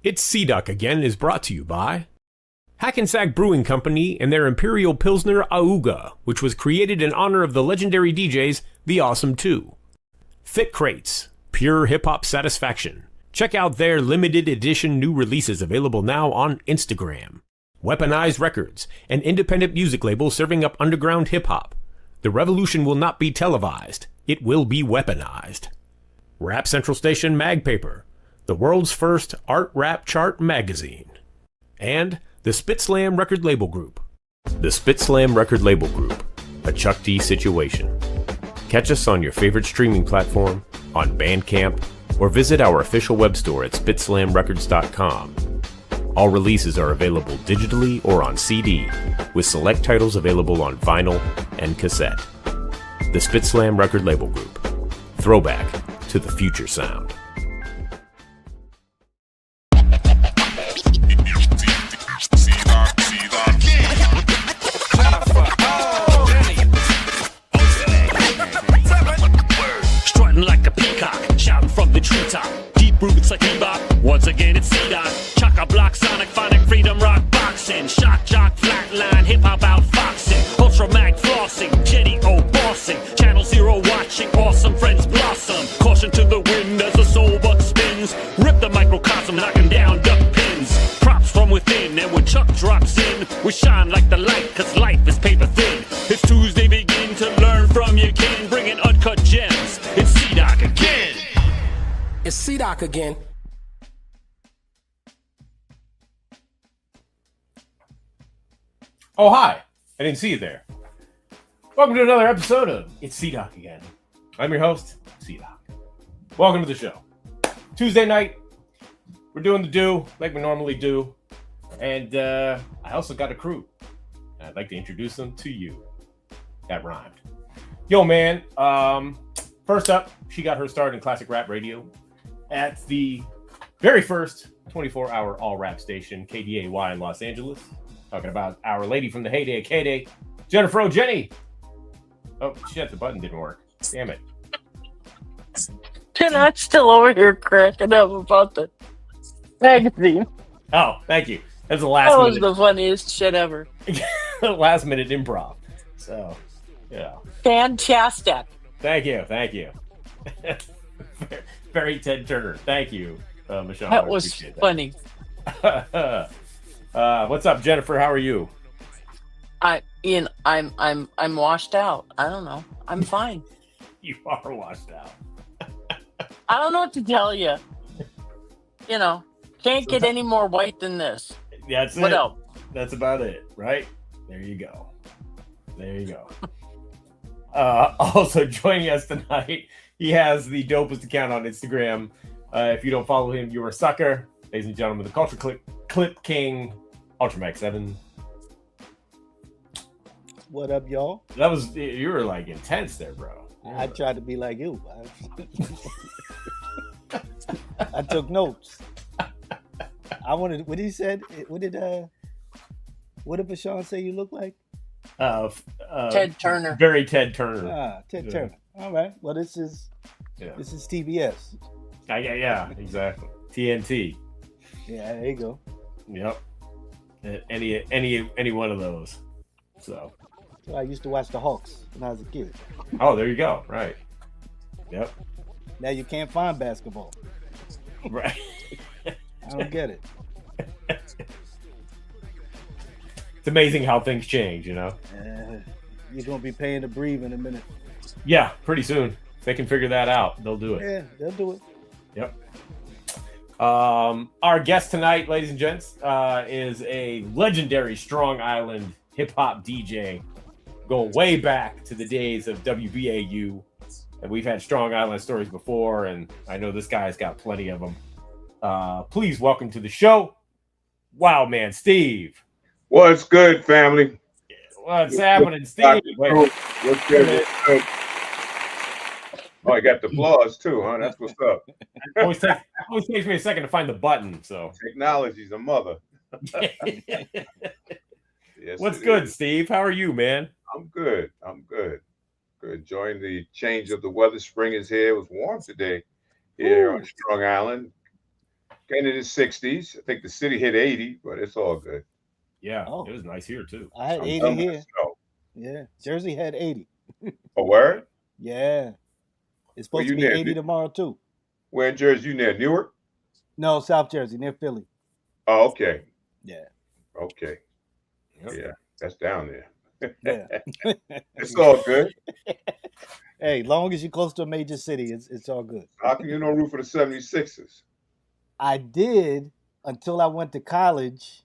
It's Sea Duck Again is brought to you by Hackensack Brewing Company and their Imperial Pilsner Auga, which was created in honor of the legendary DJs The Awesome Two. Thick Crates, pure hip-hop satisfaction. Check out their limited edition new releases available now on Instagram. Weaponized Records, an independent music label serving up underground hip-hop. The revolution will not be televised. It will be weaponized. Rap Central Station Mag Paper, the world's first art rap chart magazine. And the Spitslam Record Label Group. The Spitslam Record Label Group, a Chuck D situation. Catch us on your favorite streaming platform, on Bandcamp, or visit our official web store at spitslamrecords.com. All releases are available digitally or on CD, with select titles available on vinyl and cassette. The Spitslam Record Label Group. Throwback to the future sound. Strutting like a peacock, shouting from the treetop. Deep roots like bebop. Once again it's C-Dot. Chock-a-block, sonic, phonic, freedom, rock, boxing. Shock, jock, flatline, hip-hop outfoxing. Ultra mag flossing, Jetty O bossing. Channel Zero watching, awesome friends blossom. Caution to the wind as the soul buck spins. Rip the microcosm, knocking down duck pins. Props from within, and when Chuck drops in, we shine like the light, cause life is paper thin. It's Tuesday, begin to learn from your kin, bringing uncut gems. It's C-Doc again. It's C-Doc again. Oh, hi. I didn't see you there. Welcome to another episode of It's C-Doc Again. I'm your host, C-Doc. Welcome to the show. Tuesday night, we're doing the do like we normally do. And I also got a crew. I'd like to introduce them to you. That rhymed. Yo, man. First up, she got her start in classic rap radio at the very first 24-hour all-rap station, KDAY in Los Angeles. Talking about our lady from the heyday, KDAY, Jennifer O'Jenny. Oh, shit, the button didn't work. Damn it. And I'm still over here cracking up about the magazine. Oh, thank you. That's the last That was minute. the funniest shit ever. Last minute improv. So, yeah. Fantastic. Thank you. Very Ted Turner. Thank you, Michelle. That was funny. What's up, Jennifer? How are you? I'm washed out. I don't know. I'm fine. You are washed out. I don't know what to tell you. You know, can't get any more white than this. That's What it. else? That's about it, right? There you go. Also joining us tonight, he has the dopest account on Instagram. If you don't follow him, you're a sucker. Ladies and gentlemen, the Culture Clip King, Ultramax 7. What up, y'all? You were like intense there, bro. I tried to be like you. I took notes. I wanted what he said. What did Bashan say you look like? Ted Turner. Very Ted Turner. Ted Turner. All right. Well, this is TBS. Yeah, exactly. TNT. Yeah, there you go. Yep. Any one of those. So I used to watch the Hawks when I was a kid. Oh, there you go. Right. Yep. Now you can't find basketball. Right. I don't get it. It's amazing how things change, you know? You're going to be paying to breathe in a minute. Yeah, pretty soon. If they can figure that out, they'll do it. Yeah, they'll do it. Yep. Our guest tonight, ladies and gents, is a legendary Strong Island hip-hop DJ going way back to the days of WBAU. And we've had Strong Island stories before, and I know this guy's got plenty of them. Please welcome to the show, Wildman Steve. What's good, family? What's happening, Steve? Wait. What's good? Oh, I got the applause too, huh? That's what's up. Always takes me a second to find the button. So Technology's a mother. Yes, what's good, Steve? How are you, man? I'm good. Good. Enjoying the change of the weather. Spring is here. It was warm today here on Strong Island. Getting into the 60s. I think the city hit 80, but it's all good. Yeah, Oh. it was nice here too. I had I'm 80 done with the here. snow. Yeah, Jersey had 80. A word? Yeah, it's Where supposed you to be near? 80 tomorrow too. Where in Jersey? You near Newark? No, South Jersey, near Philly. Oh, okay. Yeah, Okay. Yep. Yeah, that's down there. yeah. It's all good. Hey, long as you're close to a major city, it's all good. How can you not root for the 76ers? I did until I went to college,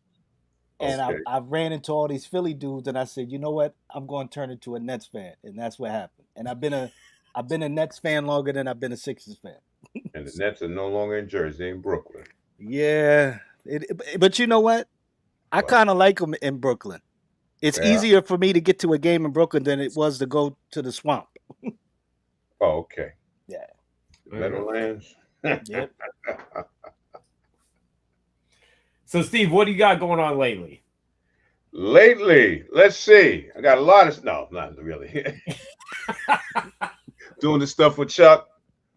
and Okay. I ran into all these Philly dudes, and I said, you know what? I'm going to turn into a Nets fan, and that's what happened. And I've been a Nets fan longer than I've been a Sixers fan. And the Nets are no longer in Jersey, in Brooklyn. Yeah, but you know what? I What? kind of like them in Brooklyn. It's Yeah. easier for me to get to a game in Brooklyn than it was to go to the swamp. Oh, okay. Yeah. The Meadowlands. Yep. So, Steve, what do you got going on lately? Lately, let's see. I got a lot of not really. Doing the stuff with Chuck.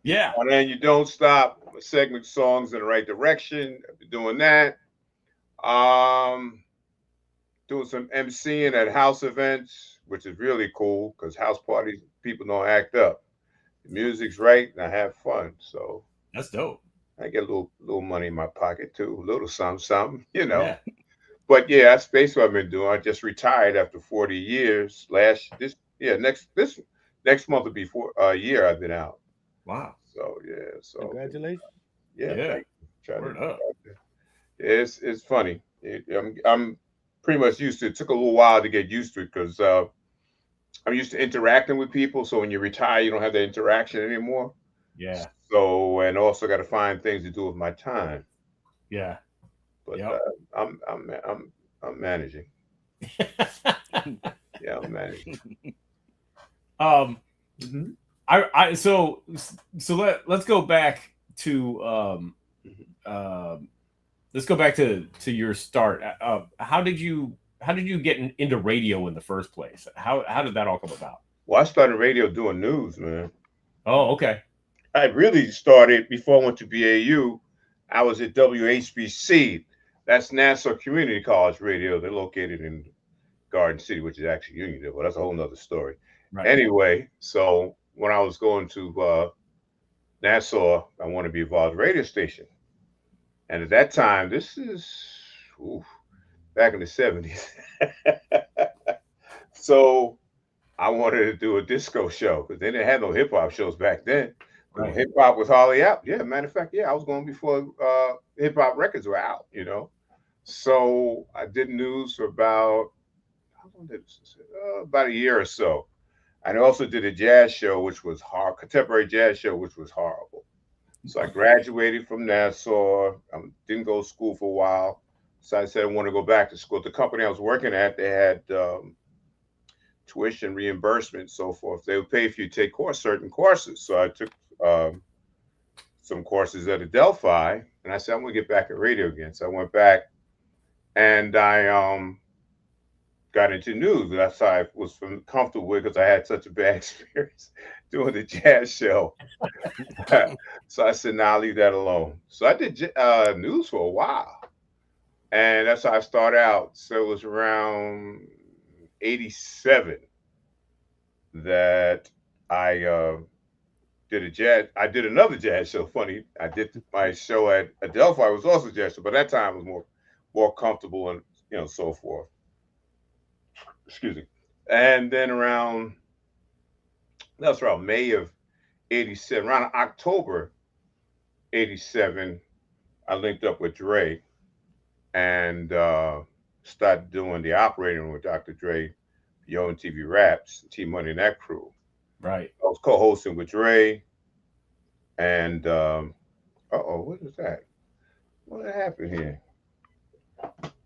Yeah. On And You Don't Stop. Segment songs in the right direction. I've been doing that. Doing some MCing at house events, which is really cool because house parties, people don't act up. The music's right and I have fun. So That's dope. I get a little money in my pocket too, a little something, you know. Yeah. But yeah, that's basically what I've been doing. I just retired after 40 years. Next month will be a year I've been out. Wow. So yeah, so Congratulations. yeah. Yeah. Try Word to- up. It's funny. I'm pretty much used to it. It took a little while to get used to it because I'm used to interacting with people. So when you retire, you don't have that interaction anymore. Yeah. So and also got to find things to do with my time. Yeah. But Yep. I'm managing. Yeah, I'm managing. Let's go back to let's go back to your start. How did you get into radio in the first place? How did that all come about? Well, I started radio doing news, man. Oh, okay. I really started before I went to BAU. I was at WHBC. That's Nassau Community College Radio. They're located in Garden City, which is actually Unionville. But that's a whole nother story. Right. Anyway, so when I was going to Nassau, I wanted to be involved in a radio station. And at that time, this is back in the 70s. So I wanted to do a disco show because they didn't have no hip hop shows back then. Right. Hip hop was hardly out. Yeah, matter of fact, yeah, I was going before hip hop records were out, you know. So I did news for about a year or so. And I also did a jazz show, which was contemporary jazz show, which was horrible. So I graduated from Nassau. Didn't go to school for a while. So I said I want to go back to school. The company I was working at, they had tuition reimbursement, so forth. They would pay if you take certain courses. So I took some courses at Adelphi, and I said I'm going to get back at radio again. So I went back, and I got into news. That's how I was comfortable with because I had such a bad experience doing the jazz show. So I said, "Nah, I'll leave that alone." So I did news for a while, and that's how I started out. So it was around '87 that I I did another jazz show. Funny, I did my show at Adelphi. It was also a jazz show, but that time was more comfortable and so forth. Excuse me. And then around May of '87, around October '87, I linked up with Dre and started doing the operating room with Dr. Dre, Yo and TV Raps, T Money and that crew. Right. I was co-hosting with Dre, and what is that? What happened here?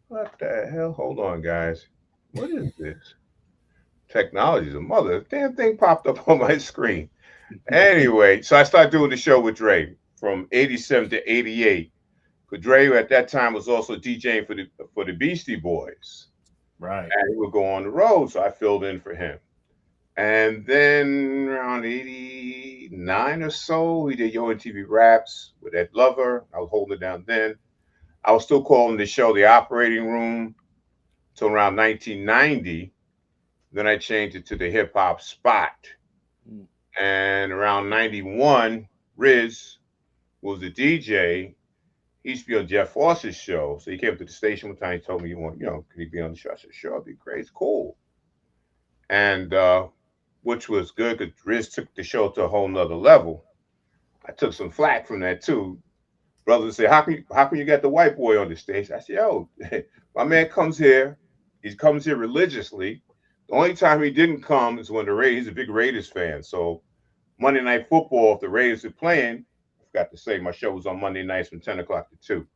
What the hell? Hold on, guys. What is this? Technology's a mother. Damn thing popped up on my screen. Anyway, so I started doing the show with Dre from '87 to '88. Because Dre at that time was also DJing for the Beastie Boys. Right. And he would go on the road, so I filled in for him. And then around 89 or so, we did Yo MTV Raps with Ed Lover. I was holding it down then. I was still calling the show The Operating Room till around 1990. Then I changed it to the Hip Hop Spot. And around 91, Riz was the DJ. He used to be on Jeff Foster's show. So he came to the station one time. He told me, could he be on the show? I said, sure, it'd be great. It's cool. And which was good because Riz took the show to a whole nother level. I took some flack from that too. Brothers say, how can you get the white boy on the stage? I said, yo, my man comes here. He comes here religiously. The only time he didn't come is when he's a big Raiders fan. So Monday Night Football, if the Raiders are playing, I forgot to say my show was on Monday nights from 10 o'clock to 2.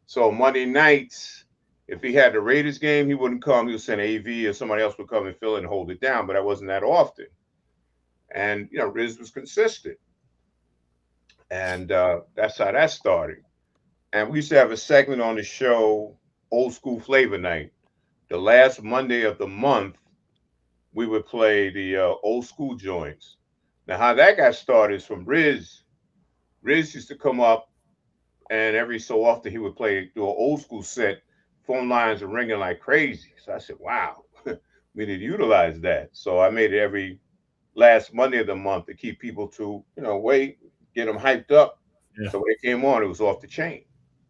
So Monday nights, if he had the Raiders game, he wouldn't come. He would send AV or somebody else would come and fill it and hold it down, but that wasn't that often. And, Riz was consistent. And that's how that started. And we used to have a segment on the show, Old School Flavor Night. The last Monday of the month, we would play the old school joints. Now, how that got started is from Riz. Riz used to come up, and every so often he would do an old school set. Phone lines are ringing like crazy. So I said, wow, we need to utilize that. So I made it every last Monday of the month to keep people to, wait, get them hyped up. Yeah. So when it came on, it was off the chain.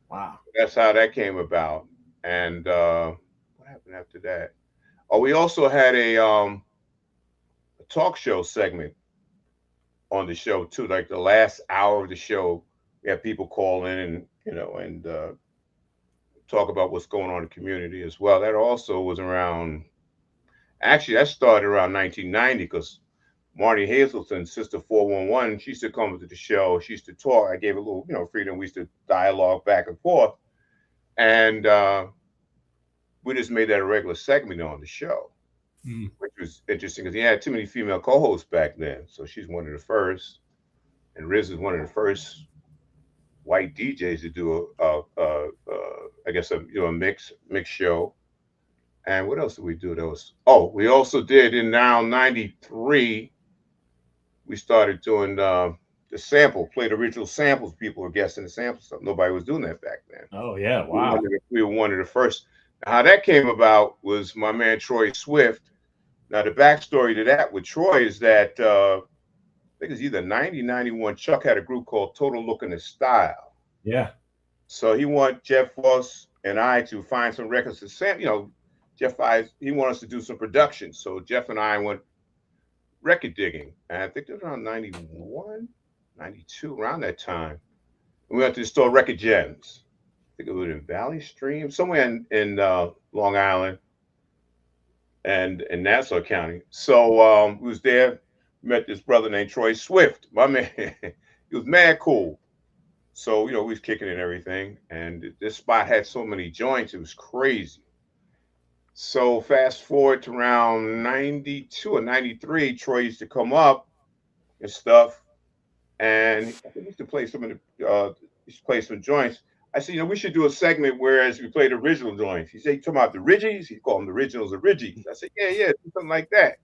Wow. That's how that came about. And what happened after that? Oh, we also had a talk show segment on the show too. Like the last hour of the show, we had people call in and talk about what's going on in the community as well. That also was that started around 1990 because Marty Hazelton, Sister 411, she used to come to the show. She used to talk. I gave a little, freedom. We used to dialogue back and forth. And we just made that a regular segment on the show, which was interesting because he had too many female co-hosts back then. So she's one of the first. And Riz is one of the first white DJs to do a mix show. And what else did we do? We also did in now 93, we started doing the sample, played original samples. People were guessing the sample stuff. Nobody was doing that back then. Oh yeah, wow. We were one of the first. How that came about was my man Troy Swift. Now the backstory to that with Troy is that I think it's either 90, 91. Chuck had a group called Total Look and Style. Yeah. So he wanted Jeff Foss and I to find some records to sample. He wanted us to do some production. So Jeff and I went record digging. And I think it was around 91, 92, around that time. And we went to the store Record Gems. I think it was in Valley Stream, somewhere in Long Island and in Nassau County. So we was there, met this brother named Troy Swift. My man, he was mad cool. So, we was kicking and everything. And this spot had so many joints, it was crazy. So fast forward to around 92 or 93, Troy used to come up and stuff. And he used to play some joints. I said, we should do a segment whereas we played original joints. He said, you talking about the Ridgies? He called them the originals of Ridgies. I said, yeah, something like that.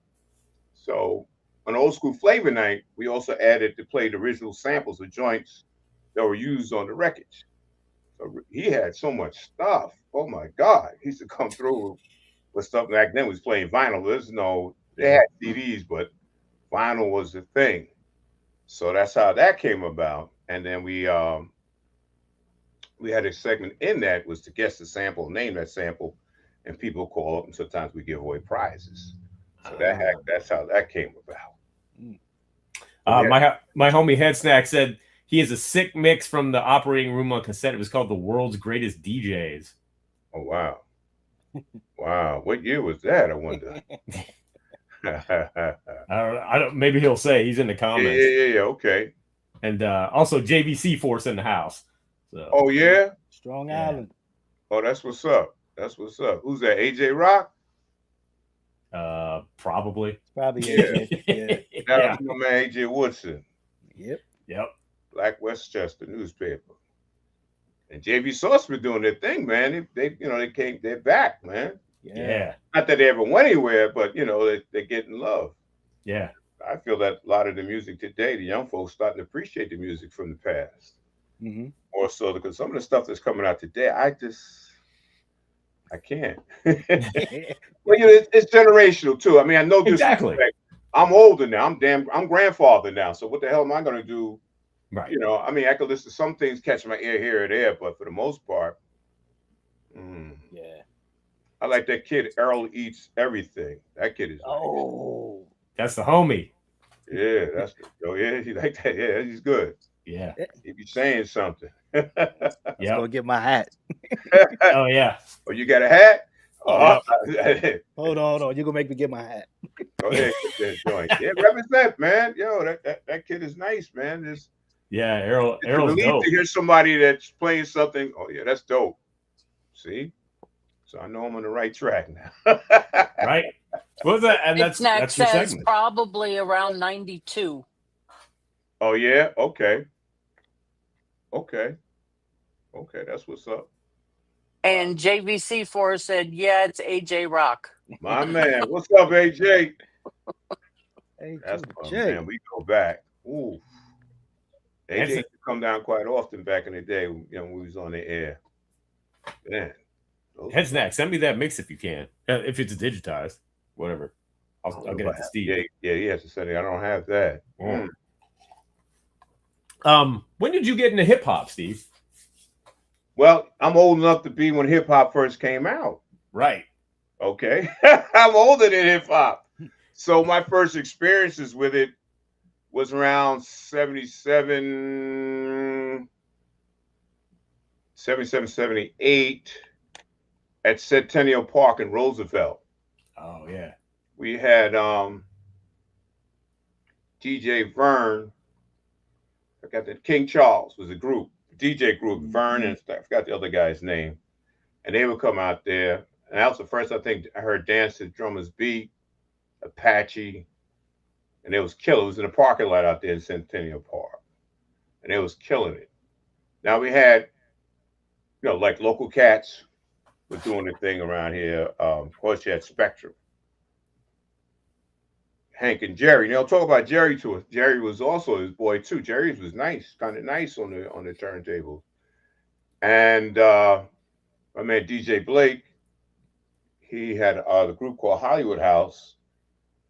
So on Old School Flavor Night, we also added to play the original samples of joints that were used on the records. So he had so much stuff. Oh my God. He used to come through with stuff back then. Was playing vinyl. They had CDs, but vinyl was the thing. So that's how that came about. And then we had a segment in that was to guess the sample, name that sample, and people call up, and sometimes we give away prizes. So that's how that came about. My homie Head Snack said he has a sick mix from the Operating Room on cassette. It was called The World's Greatest DJs. Oh wow. Wow. What year was that, I wonder? I don't. Maybe he'll say. He's in the comments. Yeah. Okay. And also JVC Force in the house. So. Oh yeah. Strong Island. Oh, that's what's up. Who's that? AJ Rock? Probably. Probably AJ. Yeah. That was my man AJ Woodson. Yep. Black Westchester newspaper. And JV Sauce been doing their thing, man. They're back, man. Yeah. Not that they ever went anywhere, but they're getting love. Yeah. I feel that a lot of the music today, the young folks starting to appreciate the music from the past. Mm-hmm. More so because some of the stuff that's coming out today, I can't. Well, it's generational too. I mean, I know Exactly. disrespect. I'm older now. I'm grandfather now. So what the hell am I gonna do? Right. You know, I mean, I could listen to some things catch my ear here or there, but for the most part, mm, Yeah. I like that kid. Earl Eats Everything. That kid is nice. Oh. That's the homie. Yeah, oh yeah, he like that. Yeah, he's good. Yeah. He be saying something. Let's go Yep. get my hat. Oh yeah. Oh, you got a hat? Oh, Yep. Hold on. You're gonna make me get my hat. go ahead, get that joint. Yeah, represent, man. Yo, that kid is nice, man. Yeah. It's a Errol's relief dope. to hear somebody that's playing something. Oh yeah, that's dope. See, so I know I'm on the right track now. Right. What was that? And Snack that's your says segment. probably around 92. Oh yeah, okay, okay, okay. That's what's up. And JVC4 said, yeah, it's AJ Rock. My man, what's up, AJ? Hey, That's Jay. man. We go back. Ooh, AJ That's used to come down quite often back in the day. You know, when we was on the air. Man, Head snack. Send me that mix if you can. If it's digitized, whatever. I'll get it to Steve. Yeah, he has to send it. I don't have that. When did you get into hip hop, Steve? Well, I'm old enough to be when hip hop first came out. Right. Okay. I'm older than hip hop. So my first experiences with it was around 77, 78 at Centennial Park in Roosevelt. Oh yeah. We had DJ Vern. I got the King Charles was a group, DJ group, Vern, and I forgot the other guy's name. And they would come out there. And that was the first I think I heard Dance to Drummers Beat, Apache, and it was killing. It was in the parking lot out there in Centennial Park. And it was killing it. Now we had, like local cats were doing the thing around here. Of course, you had Spectrum. Hank and Jerry. Talk about Jerry to us. Jerry was also his boy too. Jerry was nice, kind of nice on the turntable. And my man DJ Blake, he had the group called Hollywood House,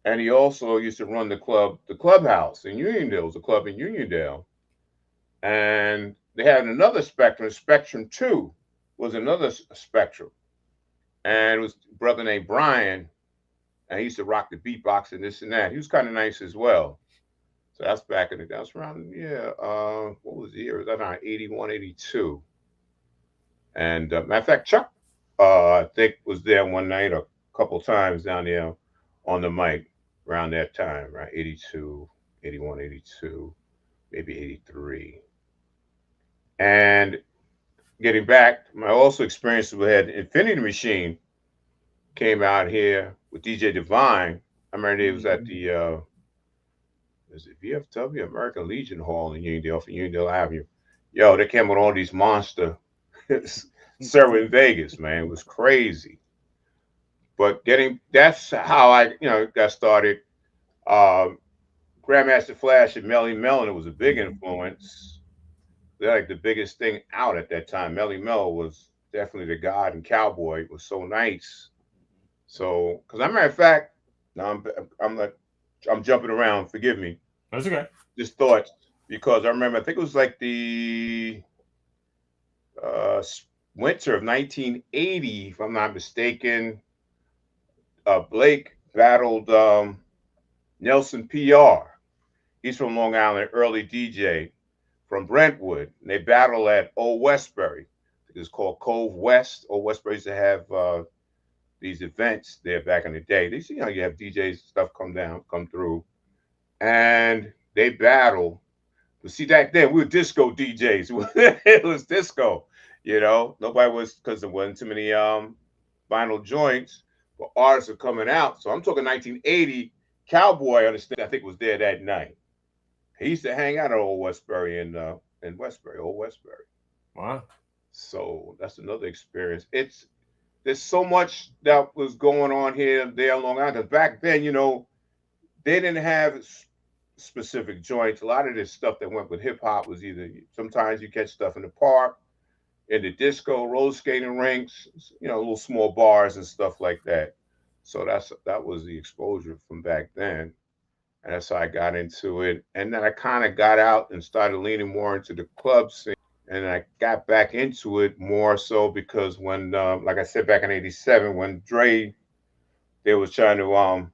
and he also used to run the clubhouse in Uniondale. It was a club in Uniondale, and they had another Spectrum. Spectrum 2 was another Spectrum, and it was a brother named Brian. And he used to rock the beatbox and this and that. He was kind of nice as well. So that's back in the day. That's around, what was the year? It was around 81, 82. And matter of fact, Chuck, I think, was there one night a couple times down there on the mic around that time, right? 82, 81, 82, maybe 83. And getting back, my also experience we had Infinity Machine came out here with DJ Divine. I remember it was at the is it VFW American Legion Hall in Uniondale off of Uniondale Avenue. Yo, they came with all these monster Sarah in Vegas, man. It was crazy. But that's how I, got started. Grandmaster Flash and Melly Mel, and it was a big influence. They're like the biggest thing out at that time. Melly Mel was definitely the god and cowboy. It was so nice. So, because as a matter of fact, now I'm jumping around. Forgive me. That's okay. Just thoughts, because I remember, I think it was like the winter of 1980, if I'm not mistaken. Blake battled Nelson PR. He's from Long Island, early DJ from Brentwood. And they battled at Old Westbury. It was called Cove West. Old Westbury used to have these events there back in the day. They see how you have DJs stuff come through, and they battle. But see, back then we were disco DJs. It was disco, Nobody was, because there wasn't too many vinyl joints, but artists are coming out. So I'm talking 1980. Cowboy, I think, was there that night. He used to hang out at Old Westbury in Westbury, Old Westbury. Wow. So that's another experience. There's so much that was going on here and there along Island. Back then, they didn't have specific joints. A lot of this stuff that went with hip hop was either sometimes you catch stuff in the park, in the disco, roller skating rinks, little small bars and stuff like that. So that was the exposure from back then. And that's how I got into it. And then I kind of got out and started leaning more into the club scene. And I got back into it more so because when, like I said, back in '87, when Dre was trying to,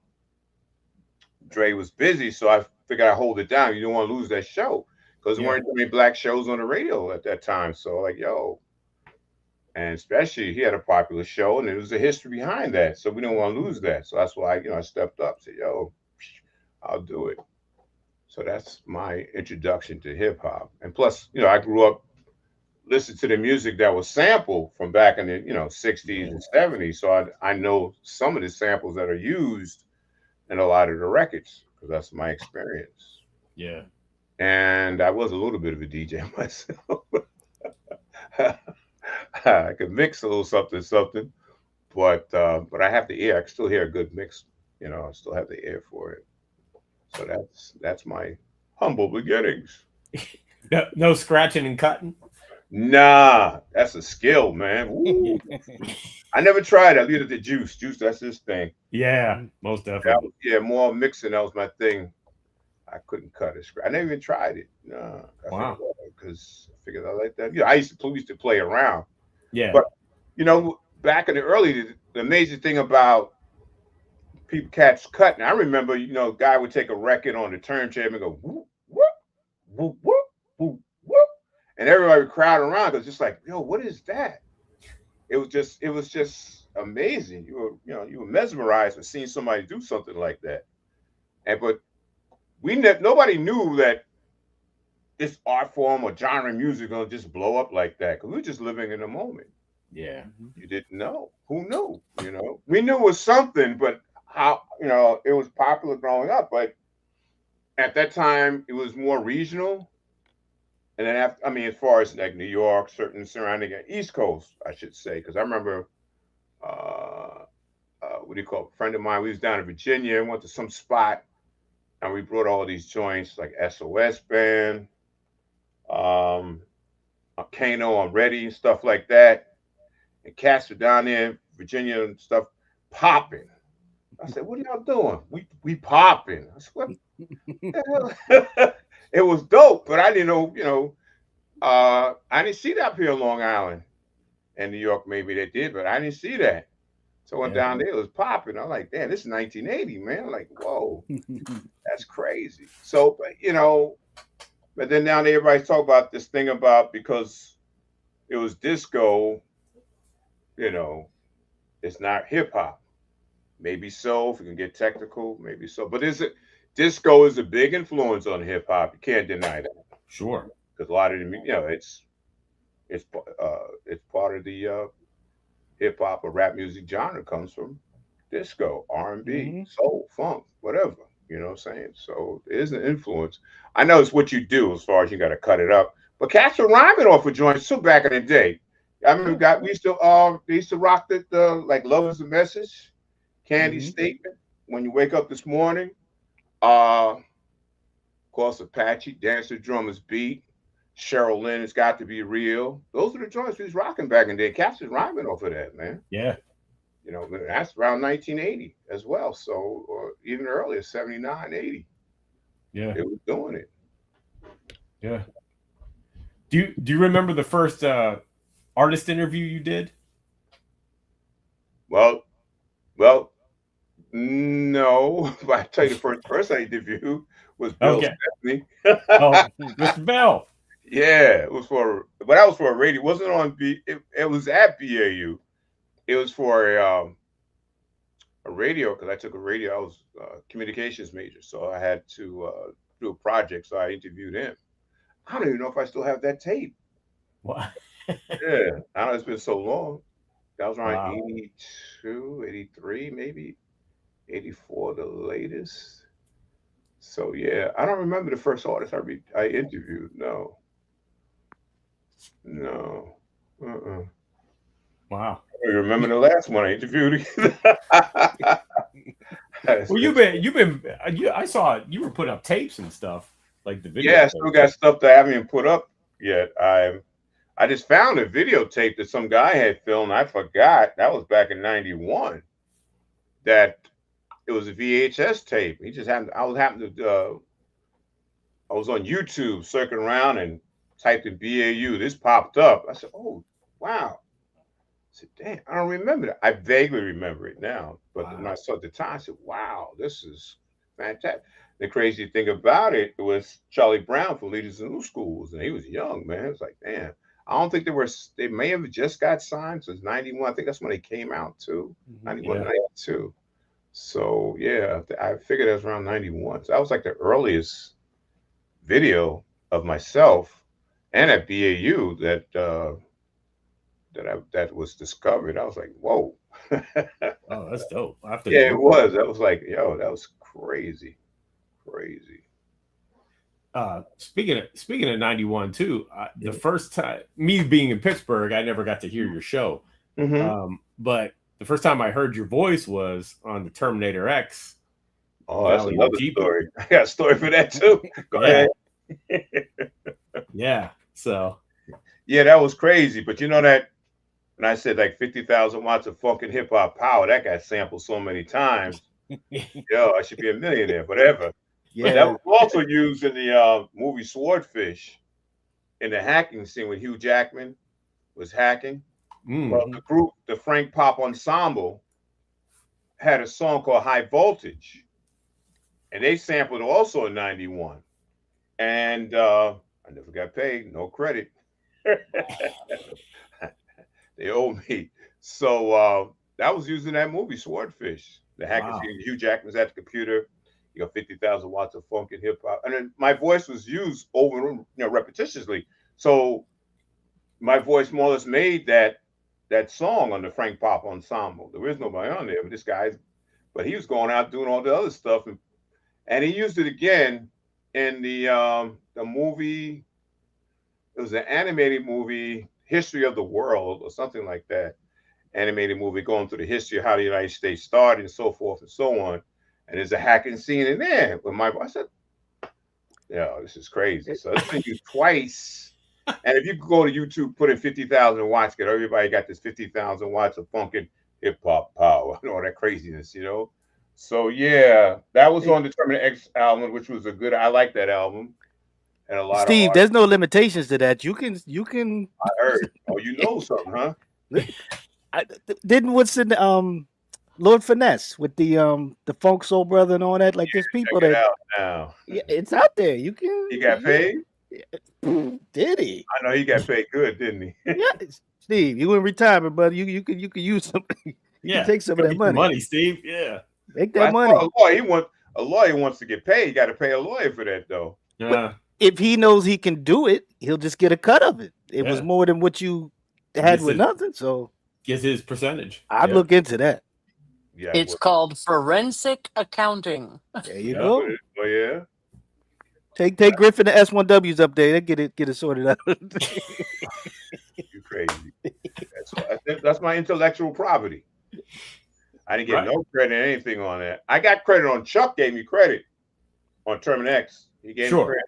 Dre was busy. So I figured I'd hold it down. You don't want to lose that show because there weren't too many black shows on the radio at that time. So like, yo, and especially he had a popular show and there was a history behind that. So we didn't want to lose that. So that's why, I stepped up, said, yo, I'll do it. So that's my introduction to hip hop. And plus, I grew up listening to the music that was sampled from back in the, 60s and 70s. So I know some of the samples that are used in a lot of the records because that's my experience. Yeah. And I was a little bit of a DJ myself. I could mix a little something, but I have the ear. I can still hear a good mix. I still have the ear for it. So that's my humble beginnings. No scratching and cutting? Nah, that's a skill, man. I never tried that. Leave it to Juice. Juice, that's his thing. Yeah, most definitely. More mixing. That was my thing. I couldn't cut it. I never even tried it. No. Wow. Because I figured I like that. I used to play around. Yeah. But, back in the early, the amazing thing about cats cutting. I remember, a guy would take a record on the turntable and go whoop, whoop, whoop, whoop, whoop, whoop, and everybody would crowd around because just like, yo, what is that? It was just amazing. You were mesmerized with seeing somebody do something like that. But nobody knew that this art form or genre of music gonna just blow up like that because we were just living in the moment. Yeah. You didn't know. Who knew? We knew it was something, but how it was popular growing up, but at that time it was more regional. And then as far as like New York, certain surrounding East Coast, I should say, because I remember a friend of mine, we was down in Virginia and went to some spot and we brought all these joints like SOS Band, Kano on Ready and stuff like that. And cats were down there in Virginia and stuff popping. I said, what are y'all doing? We popping. I said, what the hell? It was dope, but I didn't know, I didn't see that up here in Long Island. And New York, maybe they did, but I didn't see that. So I went down there, it was popping. I'm like, damn, this is 1980, man. I'm like, whoa, that's crazy. So, but then now everybody's talking about this thing about because it was disco, it's not hip hop. Maybe so, if we can get technical, maybe so. But disco is a big influence on hip hop. You can't deny that. Sure. Because a lot of the, it's part of the hip hop or rap music genre comes from disco, R&B, soul, funk, whatever. You know what I'm saying? So it is an influence. I know it's what you do as far as you got to cut it up. But cats were rhyming off of joints too back in the day. I remember they used to rock the like Love Is a Message, Candy Statement, When You Wake Up This Morning. Of course, Apache, Dance the Drummer's Beat, Cheryl Lynn, It's Got to Be Real. Those are the joints we was rocking back in the day. Cats was rhyming off of that, man. Yeah. That's around 1980 as well. So, or even earlier, 79, 80. Yeah. They was doing it. Yeah. Do you remember the first artist interview you did? Well, no. But I tell you, the first person I interviewed was Bill Stephanie. Mr. Bell. Yeah, that was for a radio. It wasn't on it was at BAU. It was for a radio because I took a radio. I was a communications major, so I had to do a project. So I interviewed him. I don't even know if I still have that tape. What? Yeah, I know it's been so long. That was around 82, 83, maybe 84, the latest. So yeah, I don't remember the first artist I interviewed. No. Wow. I don't remember the last one I interviewed. Well, I saw you were putting up tapes and stuff, like the video. Yeah, I still got stuff that I haven't even put up yet. I just found a videotape that some guy had filmed. I forgot. That was back in '91. That it was a VHS tape. He just happened. I was on YouTube circling around and typed in BAU. This popped up. I said, "Oh, wow." I said, "Damn, I don't remember that." I vaguely remember it now, but when I saw it at the time, I said, "Wow, this is fantastic." The crazy thing about it was Charlie Brown from Leaders in New Schools, and he was young, man. It was like, damn. I don't think they may have just got signed since '91. I think that's when they came out too. 91, 92. So yeah, I figured that was around '91. So that was like the earliest video of myself and at BAU that was discovered. I was like, whoa. Oh, that's dope. Yeah, it was. That was like, yo, that was crazy. Crazy. Speaking of '91 too, the first time, me being in Pittsburgh, I never got to hear your show. But the first time I heard your voice was on the Terminator X. Oh, that's another story. I got a story for that too. Go ahead. Yeah. So. Yeah, that was crazy. But you know that when I said like 50,000 watts of funk and hip hop power, that got sampled so many times. Yo, I should be a millionaire, whatever. Yeah. But that was also used in the movie Swordfish in the hacking scene when Hugh Jackman was hacking. Well, the group, the Frank Pop Ensemble, had a song called High Voltage. And they sampled also in '91. And I never got paid, no credit. They owe me. So that was used in that movie Swordfish. The hacking scene, Hugh Jackman's at the computer. You got 50,000 watts of funk and hip hop. And then my voice was used over, repetitiously. So my voice more or less made that song on the Frank Pop Ensemble. There is nobody on there, but he was going out doing all the other stuff. And he used it again in the movie. It was an animated movie, History of the World or something like that. Animated movie going through the history of how the United States started and so forth and so on. And there's a hacking scene in there. But I said, yeah, this is crazy. So it's been used twice. And if you go to YouTube, put in 50,000 watts, get everybody got this 50,000 watts of funkin' hip hop power and all that craziness, So yeah, that was on the Terminator X album, which was I like that album. And a lot Steve, there's no limitations to that. You can. I heard. Oh, you know something, huh? What's in Lord Finesse with the Funk Soul Brother and all that? Like there's people that out now. Yeah, it's out there. You can. He got paid? Did he? I know he got paid good, didn't he? Yeah, Steve, you in retirement, brother. You could use something. Yeah, take some of that money. Money, Steve. Yeah, make that money. A lawyer wants to get paid. You got to pay a lawyer for that, though. Yeah. But if he knows he can do it, he'll just get a cut of it. It was more than what you had with nothing, so gets his percentage. I'd look into that. Yeah, it's called forensic accounting. There you go. Oh yeah. Take Griffin to S1Ws up there. They get it sorted out. You crazy. That's my intellectual property. I didn't get no credit or anything on that. I got credit on Chuck gave me credit on Terminator X. He gave me credit.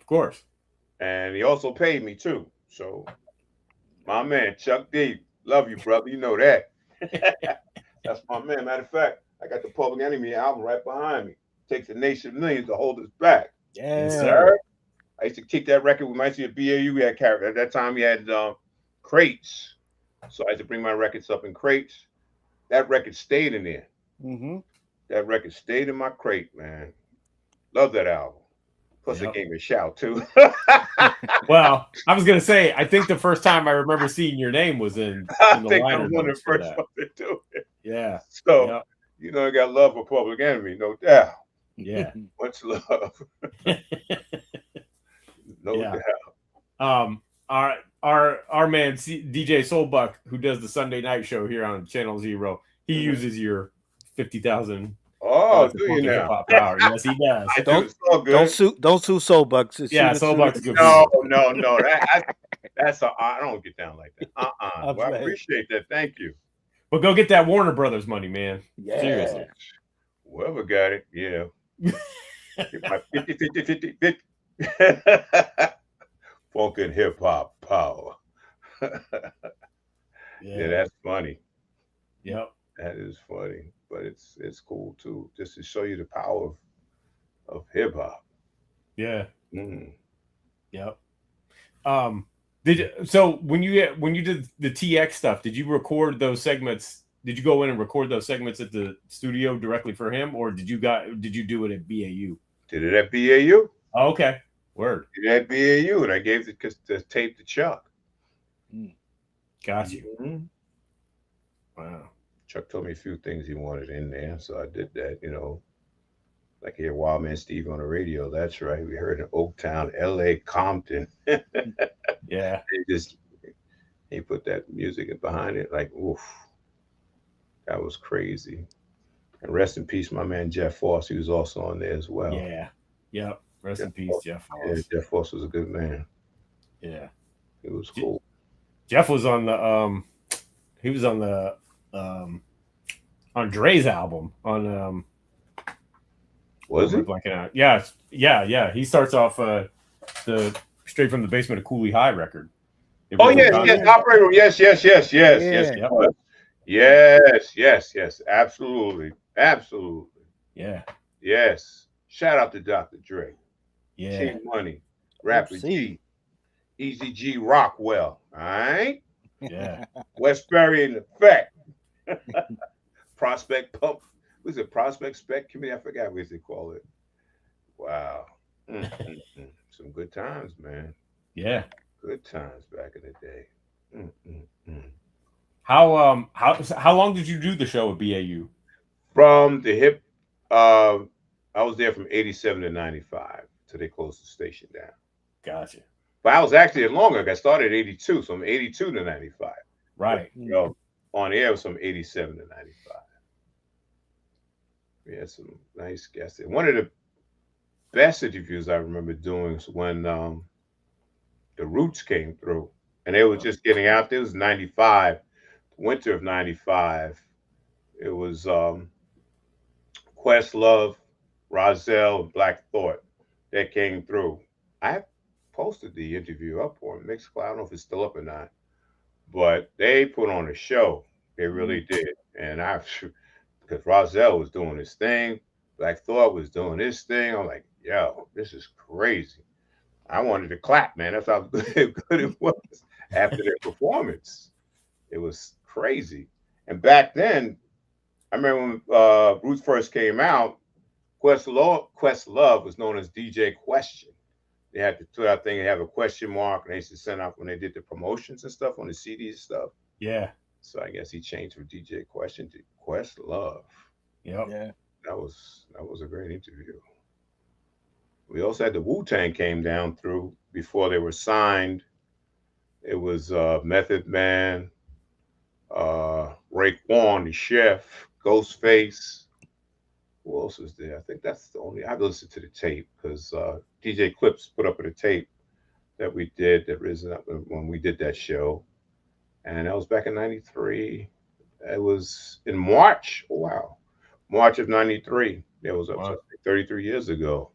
Of course. And he also paid me too. So my man, Chuck D, love you, brother. You know that. That's my man. Matter of fact, I got the Public Enemy album right behind me. Takes a nation of millions to hold us back. Yeah, sir. I used to kick that record with my BAU. We had character. At that time, we had crates. So I had to bring my records up in crates. That record stayed in there. Mm-hmm. That record stayed in my crate, man. Love that album. Plus, it gave me a shout, too. Well, I was going to say, I think the first time I remember seeing your name was in the I think I'm one of the first ones to do it. Yeah. So, I got love for Public Enemy, no doubt. Yeah. Much love. No doubt. Our man DJ Soulbuck, who does the Sunday night show here on Channel Zero, he uses your 50,000. Oh, do you now? Power. Yes, he does. Don't sue Soulbuck. Yeah, Soulbuck's good. No. That's I don't get down like that. Well, I appreciate that. Thank you. But go get that Warner Brothers money, man. Yeah. Seriously. whoever got it, get my 50. Funk and hip hop power. Yeah, that's funny. Yep. That is funny, but it's cool too, just to show you the power of hip hop. Yeah. Mm. Yep. So when you did the TX stuff, did you record those segments? Did you go in and record those segments at the studio directly for him, or did you do it at BAU? Did it at BAU? Oh, okay. Word. Did it at BAU, and I gave the tape to Chuck. Got you. Mm-hmm. Wow. Chuck told me a few things he wanted in there, so I did that. Like hear Wildman Steve on the radio. That's right. We heard in Oaktown, LA, Compton. Yeah. He put that music behind it. Like, oof. That was crazy. And rest in peace, my man Jeff Foss. He was also on there as well. Yeah. Yep. Rest in peace, Jeff Foss. Yeah, Jeff Foss was a good man. Yeah. It was cool. Jeff was on the he was on the on Dre's album on was it? Blanking out. Yeah. He starts off the Straight from the Basement of Cooley High record. Oh yes, operator. Yes. Yes. Absolutely. Yeah. Yes. Shout out to Dr. Dre. Yeah. King Money, Rapper G, Easy G Rockwell. All right. Yeah. Westbury in Effect. Prospect Pump. Was it Prospect Spec Committee? I forgot what they call it. Wow. Some good times, man. Yeah. Good times back in the day. How long did you do the show at BAU? From the hip, I was there from 87 to 95 till they closed the station down. Gotcha. But I was actually longer. I started at 82, so from 82 to 95. Right. But, on air was from 87 to 95. We had some nice guests. One of the best interviews I remember doing was when the Roots came through, and they were just getting out there. It was 95, winter of 95. It was Questlove, Rozelle, and Black Thought that came through. I posted the interview up on Mixcloud. I don't know if it's still up or not, but they put on a show. They really did. And because Rozelle was doing his thing, Black Thought was doing his thing. I'm like, yo, this is crazy. I wanted to clap, man. That's how good it was after their performance. It was crazy. And back then, I remember when Roots first came out, Questlove was known as DJ Question. They had to put out thing and have a question mark, and they used to send out when they did the promotions and stuff on the CDs and stuff. Yeah. So I guess he changed from DJ Question to Questlove. Yep. Yeah. That was a great interview. We also had the Wu-Tang came down through before they were signed. It was Method Man, Raekwon, the Chef, Ghostface. Who else was there? I think that's the only. I've listened to the tape because DJ Clips put up a tape that we did that risen up when we did that show, and that was back in '93. It was in March. Oh, wow, March of '93. It was up to 33 years ago.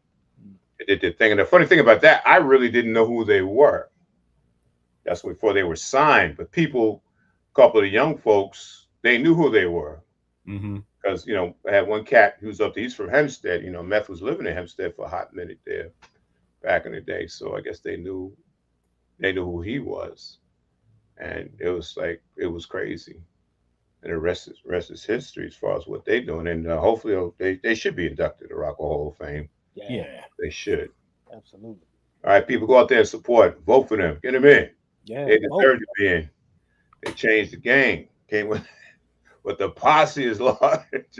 They did their thing, and the funny thing about that, I really didn't know who they were. That's before they were signed, but people, a couple of the young folks, they knew who they were. Because, I had one cat who's up there. He's from Hempstead. Meth was living in Hempstead for a hot minute there back in the day. So I guess they knew who he was. And it was crazy. And the rest is history as far as what they're doing. And hopefully they should be inducted to Rock and Roll Hall of Fame. Yeah. They should. Absolutely. All right, people, go out there and support. Vote for them. Get them in. Yeah. They deserve to be in. They changed the game. Came with. But the posse is large.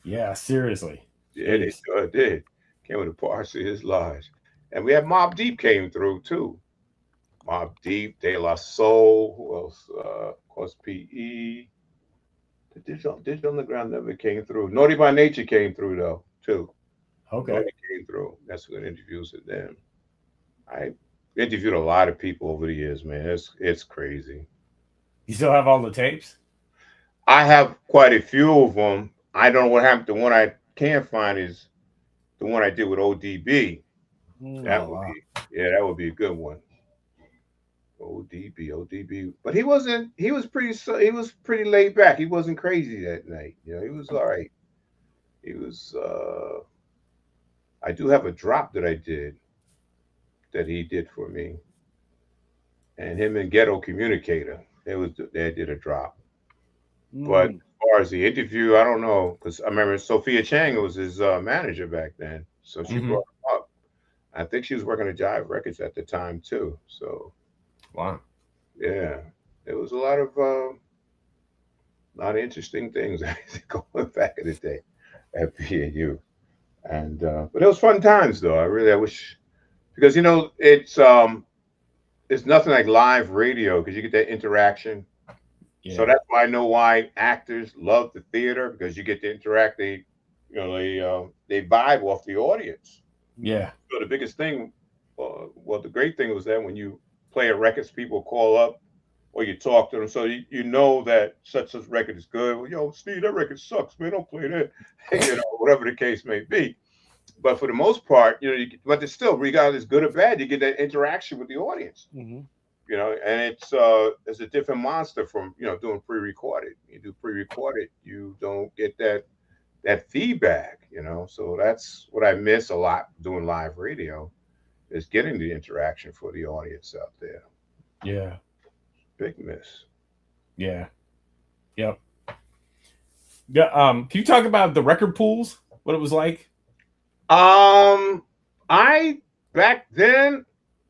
Yeah, seriously. Yeah, they sure did. Came with the posse is large. And we had Mobb Deep came through too. Mobb Deep, De La Soul, who else? Of course, PE. The Digital Underground never came through. Naughty by Nature came through though, too. Okay. Naughty came through. That's good interviews with them. I interviewed a lot of people over the years, man. It's crazy. You still have all the tapes? I have quite a few of them. I don't know what happened. The one I can't find is the one I did with ODB. That would be, yeah, that would be a good one. ODB. But he wasn't. He was pretty. He was pretty laid back. He wasn't crazy that night. You know, he was all right. He was. I do have a drop that I did that he did for me, and him and Ghetto Communicator. They did a drop. But as far as the interview, I don't know, because I remember Sophia Chang was his manager back then, so she brought him up. I think she was working at Jive Records at the time too. So, wow, yeah, there was a lot of interesting things going back in the day at BAU, and but it was fun times though. I wish, because it's nothing like live radio because you get that interaction. Yeah. So that's why I know why actors love the theater, because you get to interact. They vibe off the audience. Yeah. So the biggest thing, the great thing was that when you play a record, people call up or you talk to them, so you know that such record is good. Well, yo, Steve, that record sucks, man. Don't play that. Whatever the case may be. But for the most part, but it's still, regardless good or bad, you get that interaction with the audience. Mm-hmm. And it's a different monster from doing pre-recorded. You do pre-recorded, you don't get that feedback. So that's what I miss a lot doing live radio, is getting the interaction for the audience out there. Yeah, big miss. Yeah, yep. Yeah. Can you talk about the record pools? What it was like? Back then,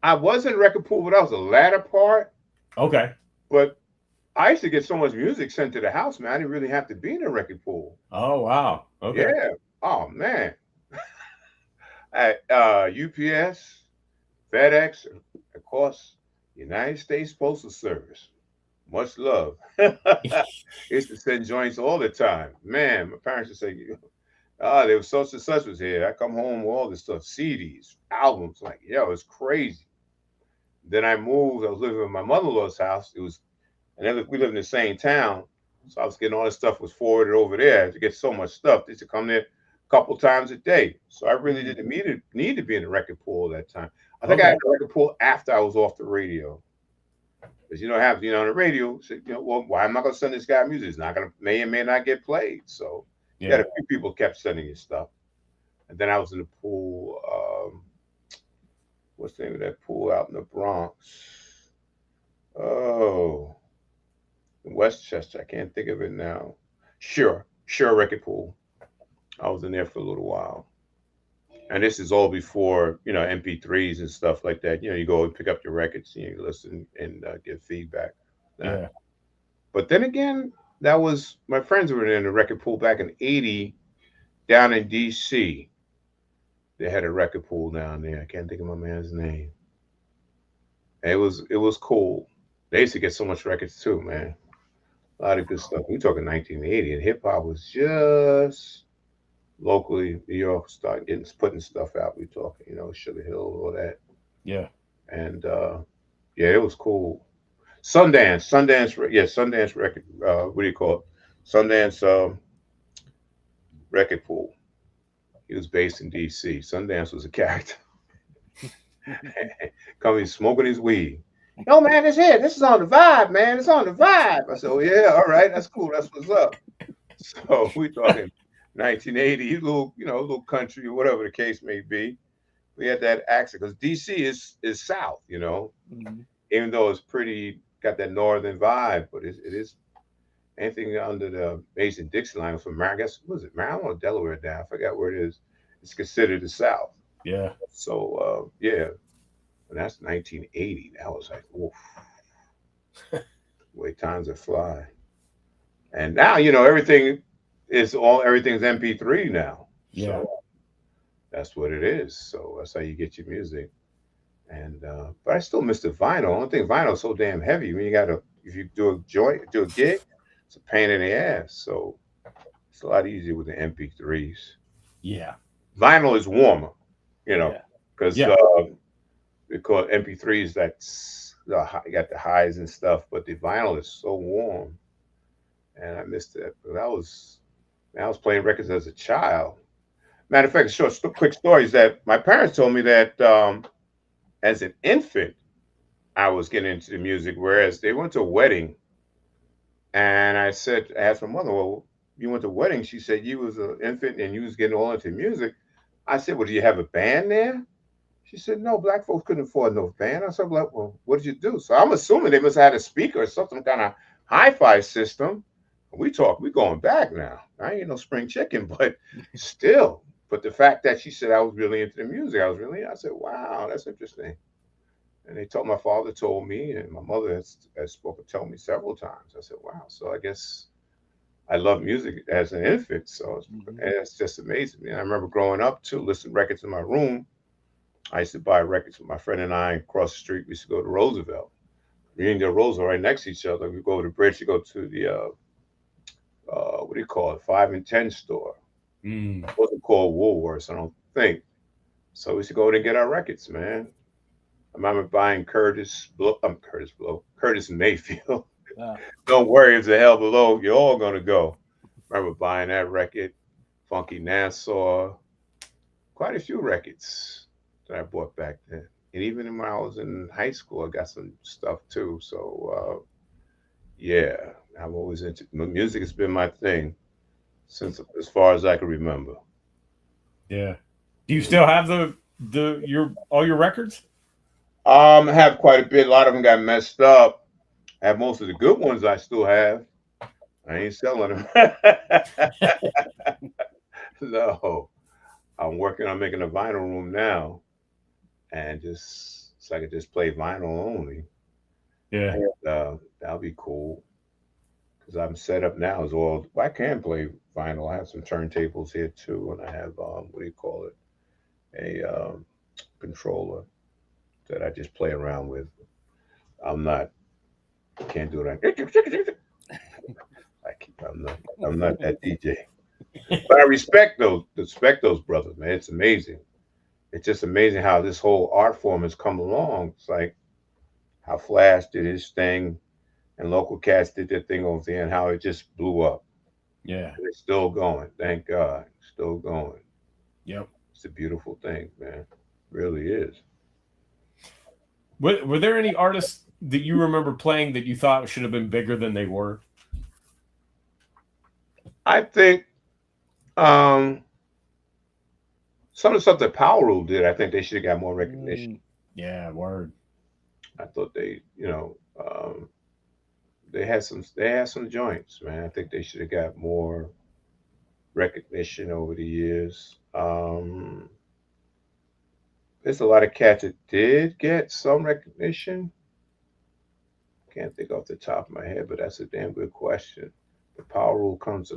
I wasn't record pool, but that was the latter part. Okay. But I used to get so much music sent to the house, man. I didn't really have to be in a record pool. Oh, wow. Okay. Yeah. Oh, man. At UPS, FedEx, of course, United States Postal Service. Much love. Used to send joints all the time. Man, my parents would say, there was such and such was here. I come home with all this stuff, CDs, albums. Like, it's crazy. Then I moved. I was living in my mother-in-law's house. We lived in the same town. So I was getting all this stuff was forwarded over there to get so much stuff. They used to come there a couple times a day. So I really didn't need to be in the record pool at that time. I think I had the record pool after I was off the radio. Because on the radio, well, why am I going to send this guy music? It's not going to, may or may not get played. So a few people kept sending you stuff. And then I was in the pool. What's the name of that pool out in the Bronx? Oh, in Westchester. I can't think of it now. Sure record pool. I was in there for a little while. And this is all before, MP3s and stuff like that. You go and pick up your records, and you listen and get feedback. Yeah. But then again, that was, my friends were in the record pool back in '80 down in DC. They had a record pool down there. I can't think of my man's name. And it was cool. They used to get so much records too, man. A lot of good stuff. We're talking 1980, and hip hop was just locally. New York started putting stuff out. We talking, Sugar Hill, all that. Yeah. And it was cool. Sundance record. What do you call it? Sundance record pool. He was based in DC. Sundance was a character. Coming smoking his weed. No, man, it's here. This is on the vibe, man. It's on the vibe. I said, oh, yeah, all right, that's cool. That's what's up. So we talking 1980, little country or whatever the case may be. We had that accent because DC is South, even though it's pretty, got that northern vibe, but it is anything under the Mason-Dixon line from Maryland. I guess, was it Maryland or Delaware down? I forgot where it is. It's considered the South. Yeah. So, and that's 1980. That was like, oof. Way times that fly. And now, everything's MP3 now. Yeah. So that's what it is. So that's how you get your music. And but I still miss the vinyl. Only thing, vinyl is so damn heavy. When if you do a gig, it's a pain in the ass. So it's a lot easier with the MP3s. Yeah. Vinyl is warmer, because because MP3s, you got the highs and stuff, but the vinyl is so warm. And I missed that. But that was I was playing records as a child. Matter of fact, quick story is that my parents told me that as an infant, I was getting into the music, whereas they went to a wedding. And I asked my mother, well, you went to a wedding? She said, you was an infant and you was getting all into music. I said, well, do you have a band there? She said, no, black folks couldn't afford no band. I said, well, what did you do? So I'm assuming they must have had a speaker or some kind of hi-fi system. We going back now. I ain't no spring chicken, but still. But the fact that she said I was really into the music, I said, wow, that's interesting. And my father told me, and my mother has told me several times. I said, wow. So I guess I love music as an infant. So it's just amazing. And I remember growing up to listen to records in my room. I used to buy records with my friend and I across the street. We used to go to Roosevelt. Uniondale, Roosevelt, right next to each other. We go over the bridge to go to the, what do you call it? 5 and 10 store. It wasn't called Woolworths, I don't think. So we used to go there and get our records, man. I remember buying Curtis Mayfield. Don't worry, it's a hell below. You're all going to go. I remember buying that record, Funky Nassau, quite a few records that I bought back then. And even when I was in high school, I got some stuff too. So, yeah, I'm always into music. Has been my thing since as far as I can remember. Yeah. Do you still have all your records? I have quite a bit. A lot of them got messed up. I have most of the good ones I still have. I ain't selling them. No. I'm working on making a vinyl room now. And so I could just play vinyl only. Yeah. And, that'll be cool. Because I'm set up now as well. I can play vinyl. I have some turntables here too. And I have, a controller that I just play around with. Can't do it. I'm not that DJ. But I respect those brothers, man. It's amazing. It's just amazing how this whole art form has come along. It's like how Flash did his thing and local cats did their thing over there and how it just blew up. Yeah. And it's still going. Thank God. Still going. Yep. It's a beautiful thing, man. It really is. Were there any artists that you remember playing that you thought should have been bigger than they were? I think some of the stuff that Power Rule did, I think they should have got more recognition. Yeah, word. I thought they had some joints, man. I think they should have got more recognition over the years. There's a lot of cats that did get some recognition. Can't think off the top of my head, but that's a damn good question. The Power Rule comes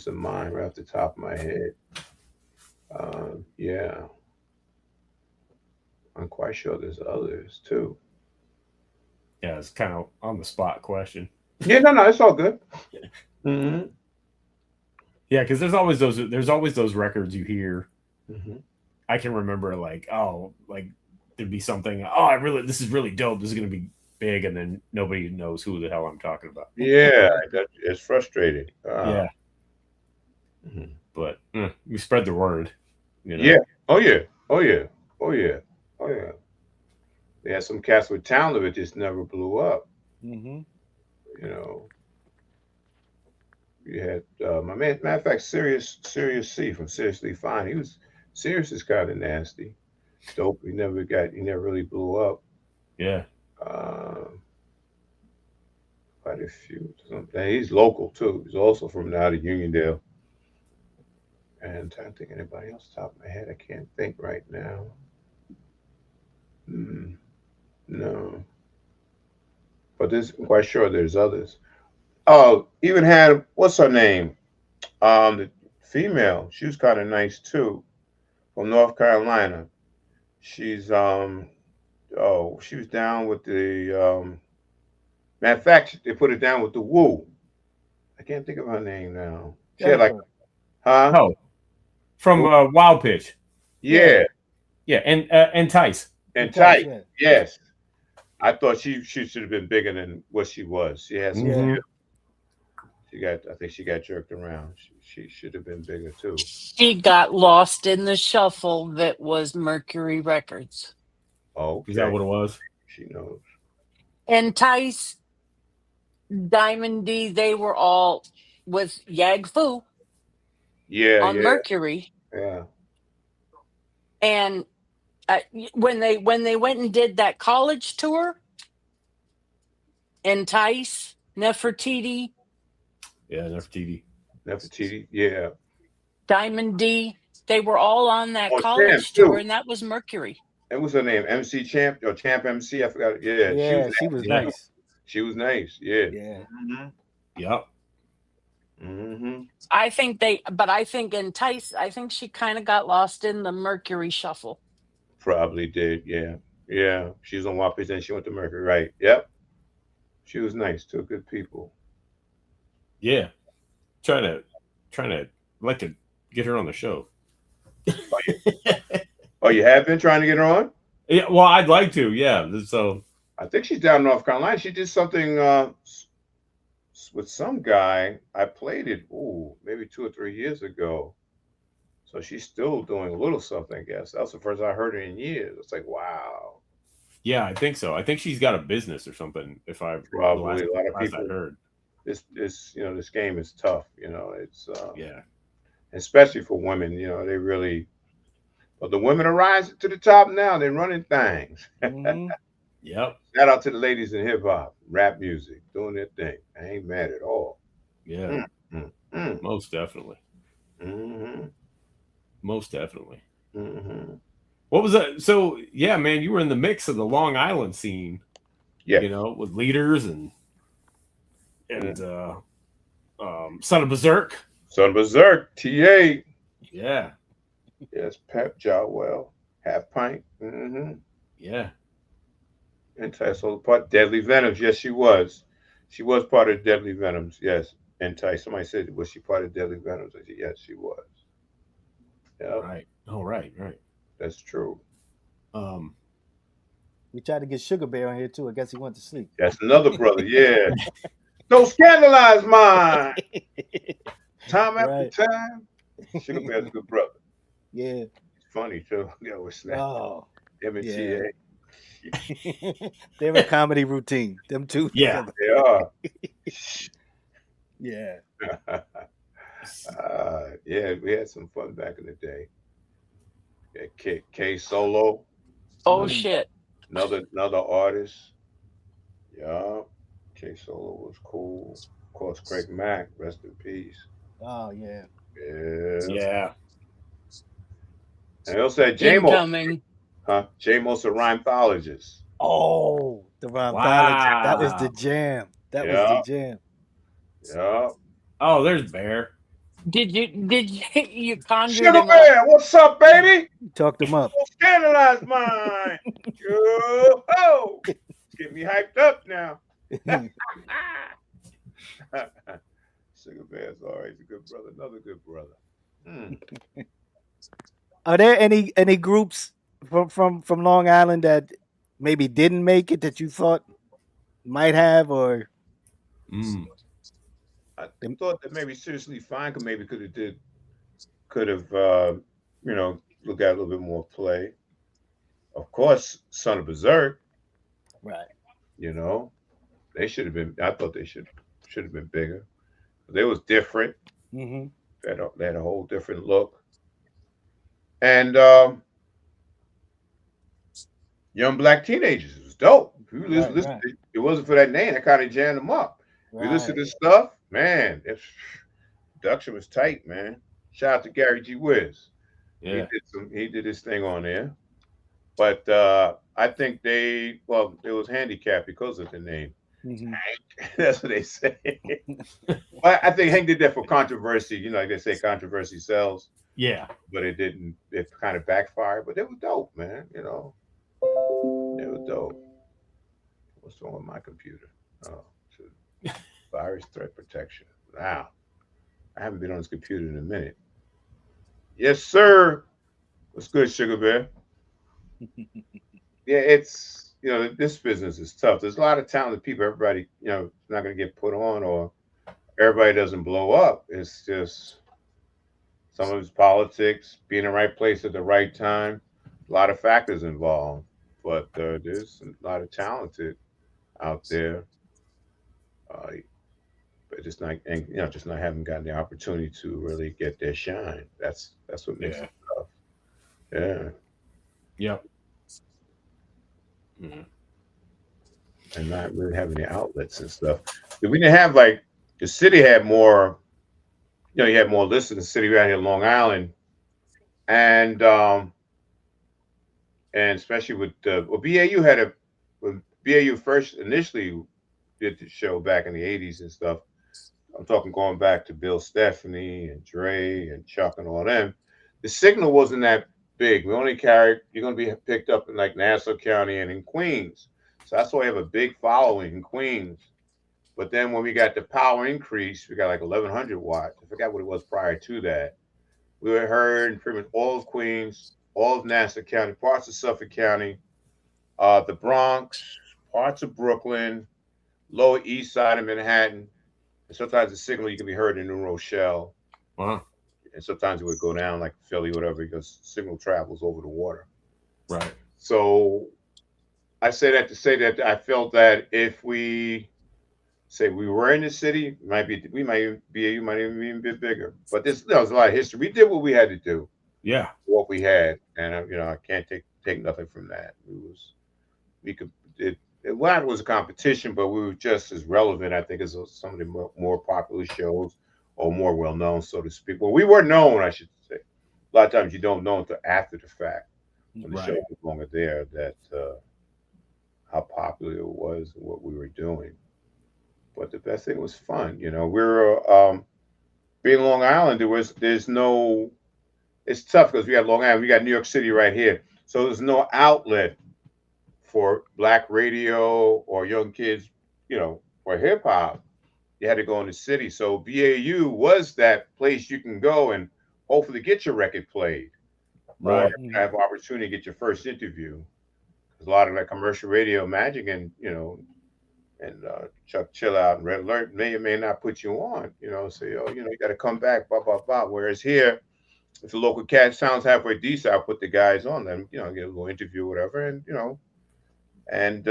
to mind right off the top of my head. Yeah. I'm quite sure there's others too. Yeah, it's kind of on the spot question. Yeah, no, it's all good. Mm-hmm. Yeah, because there's always those records you hear. Mm-hmm. I can remember there'd be something. Oh, this is really dope. This is gonna be big, and then nobody knows who the hell I'm talking about. Yeah, it's frustrating. Yeah. Mm-hmm. But we spread the word. You know? Yeah. Oh yeah. They had some cats with talent that just never blew up. Mm-hmm. You know. You had my man. Matter of fact, Serious C from Seriously Fine. He was Serious is kind of nasty, dope. He never really blew up. Yeah. Quite a few. He's local too. He's also from out of Uniondale. And I'm trying to think anybody else top of my head. I can't think right now. No. But I'm quite sure there's others. Oh, even had, what's her name? The female. She was kind of nice too. From North Carolina. She's she was down with the matter of fact, they put it down with the Woo. I can't think of her name now. She had like Oh. From Wild Pitch. Yeah. Yeah, and Tice. And Tice, yes. I thought she should have been bigger than what she was. She had some I think she got jerked around. She should have been bigger too. She got lost in the shuffle that was Mercury Records. Okay. Is that what it was? She knows. And Tice, Diamond D, they were all with Yag Fu Yeah, on yeah, Mercury. yeah. And when they went and did that college tour, and Tice, Nefertiti, Yeah, Nefertiti. Nefertiti, yeah. Diamond D, they were all on that Oh, Champ college tour, too. and that was Mercury. And what's her name? MC Champ or Champ MC? I forgot. Yeah, Yeah, she was Yeah. nice. She was nice. Yeah. Yeah. Yep. Mm-hmm. I think in Tice, I think she kind of got lost in the Mercury shuffle. Probably did. Yeah. Yeah. She was on Wappies and she went to Mercury. Right. Yep. She was nice too. Good people. Yeah. Trying to like to get her on the show. Oh, you have been trying to get her on? Yeah, well, I'd like to. Yeah. So I think she's down in North Carolina. She did something with some guy. I played it, maybe 2 or 3 years ago. So she's still doing a little something, I guess. That was the first I heard her in years. It's like, wow. yeah, I think so. I think she's got a business or something. If I Probably a lot of last people. I heard. This game is tough. It's Yeah. especially for women. They really. But the women are rising to the top now. They're running things. Mhm. Yep. Shout out to the ladies in hip hop, rap music, doing their thing. I ain't mad at all. Yeah. Most definitely. Mm-hmm. Most definitely. Mm-hmm. What was that? So yeah, man, you were in the mix of the Long Island scene. Yeah. With leaders and Son of Berserk. Son of Berserk, TA. Yeah. Yes, Pep Jowell, Half Pint. Mm-hmm. Yeah. Entice part Deadly Venoms. Yes, she was. She was part of Deadly Venoms. Yes. Entice. Somebody said, was she part of Deadly Venoms? I said, yes, she was. Yeah. Right. Oh, right. That's true. We tried to get Sugar Bear on here too. I guess he went to sleep. That's another brother. Yeah. Don't scandalize mine. Time after time. Sugar Bear's a good brother. Yeah. Funny too. Yeah, we're snapping. Oh. Him and TA. They're a comedy routine. Them two. Yeah. together. They are. Yeah. Yeah, we had some fun back in the day. Yeah, K Solo. Oh shit. Another artist. Yeah. K Solo was cool. Of course, Craig Mack, rest in peace. Oh yeah. Yeah. And they also had J-Mo. Incoming. J-Mo's a rhymethologist. Oh, the rhymethologist. Wow. That was the jam. That was the jam. Yeah. Oh, there's Bear. Did you conjured Sugar him Bear, up? what's up, baby? Talked him up. Don't scandalize mine. Yo-ho. Get me hyped up now. Sugar Bear's always a good brother. Another good brother. Are there any groups from Long Island that maybe didn't make it that you thought might have, or I thought that maybe Seriously Fine could have looked at a little bit more play. Of course, Son of Berserk. right? They should have been. I thought they should have been bigger. They was different. Mm-hmm. They had a whole different look. And Young Black Teenagers was dope. If you listen, Right. it wasn't for that name, that kind of jammed them up. Right. You listen to this stuff, man. Production was tight, man. Shout out to Gary G. Wiz. Yeah. He did his thing on there. But I think it was handicapped because of the name. Mm-hmm. Hank. That's what they say. But I think Hank did that for controversy. Like they say, controversy sells. Yeah. But it didn't. It kind of backfired. But it was dope, man. It was dope. What's wrong with my computer? Oh, virus threat protection. Wow. I haven't been on this computer in a minute. Yes, sir. What's good, Sugar Bear? Yeah, it's this business is tough. There's a lot of talented people. Everybody, not going to get put on or everybody doesn't blow up. It's just some of it's politics, being in the right place at the right time. A lot of factors involved, but there's a lot of talented out there. Uh, but just not, and just not having gotten the opportunity to really get their shine. That's what makes Yeah. it tough. Yeah, Yep. Mm. and not really having the outlets and stuff. We didn't have like the city had more. You had more listeners in the city around here, in Long Island, and especially with BAU had a when BAU first initially did the show back in the '80s and stuff. I'm talking going back to Bill Stephanie and Dre and Chuck and all them. The signal wasn't that big. We only carried, you're going to be picked up in like Nassau County and in Queens. So that's why we have a big following in Queens. But then when we got the power increase, we got like 1100 watts. I forgot what it was prior to that. We were heard in pretty much all of Queens, all of Nassau County, parts of Suffolk County, the Bronx, parts of Brooklyn, Lower East Side of Manhattan. And sometimes the signal you can be heard in New Rochelle. Wow. And sometimes it would go down like Philly, whatever, because signal travels over the water. Right. So I say that to say that I felt that if we say we were in the city, you might even be a bit bigger. But there was a lot of history. We did what we had to do. Yeah. What we had, and I can't take nothing from that. We could it. Well, it was a competition, but we were just as relevant, I think, as some of the more popular shows or more well known, so to speak. Well, we were known, I should say. A lot of times you don't know until after the fact when the show was no longer there that how popular it was and what we were doing. But the best thing was fun. We're being Long Island. There's no. It's tough because we got Long Island, we got New York City right here, so there's no outlet for black radio or young kids, for hip hop. You had to go in the city. So BAU was that place you can go and hopefully get your record played or have opportunity to get your first interview. Because a lot of that commercial radio, Magic and Chuck Chill Out and Red Alert may or may not put you on. Say, you got to come back, blah blah blah. Whereas here, if the local cat sounds halfway decent, I'll put the guys on them. Get a little interview, whatever, and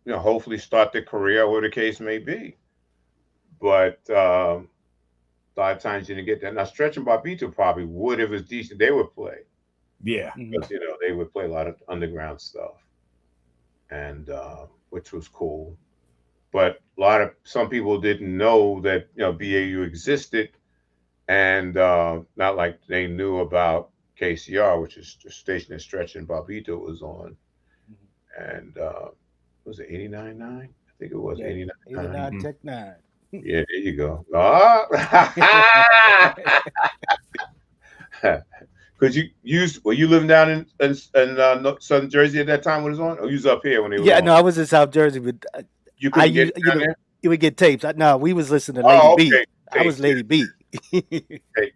hopefully start their career, whatever the case may be. But a lot of times you didn't get that. Now, Stretch and Barbito probably would, if it was decent, they would play. Yeah. Because, they would play a lot of underground stuff, and which was cool. But some people didn't know that, BAU existed, and not like they knew about KCR, which is the station that Stretch and Barbito was on. And was it 89.9? I think it was 89.9. 89 Tech 9. Yeah, there you go. Could you were you living down in Southern Jersey at that time when it was on? Or you was up here when it was on? No, I was in South Jersey, but you couldn't get down there? You would get tapes. No, we was listening to Lady B. Tapes, I was Lady B.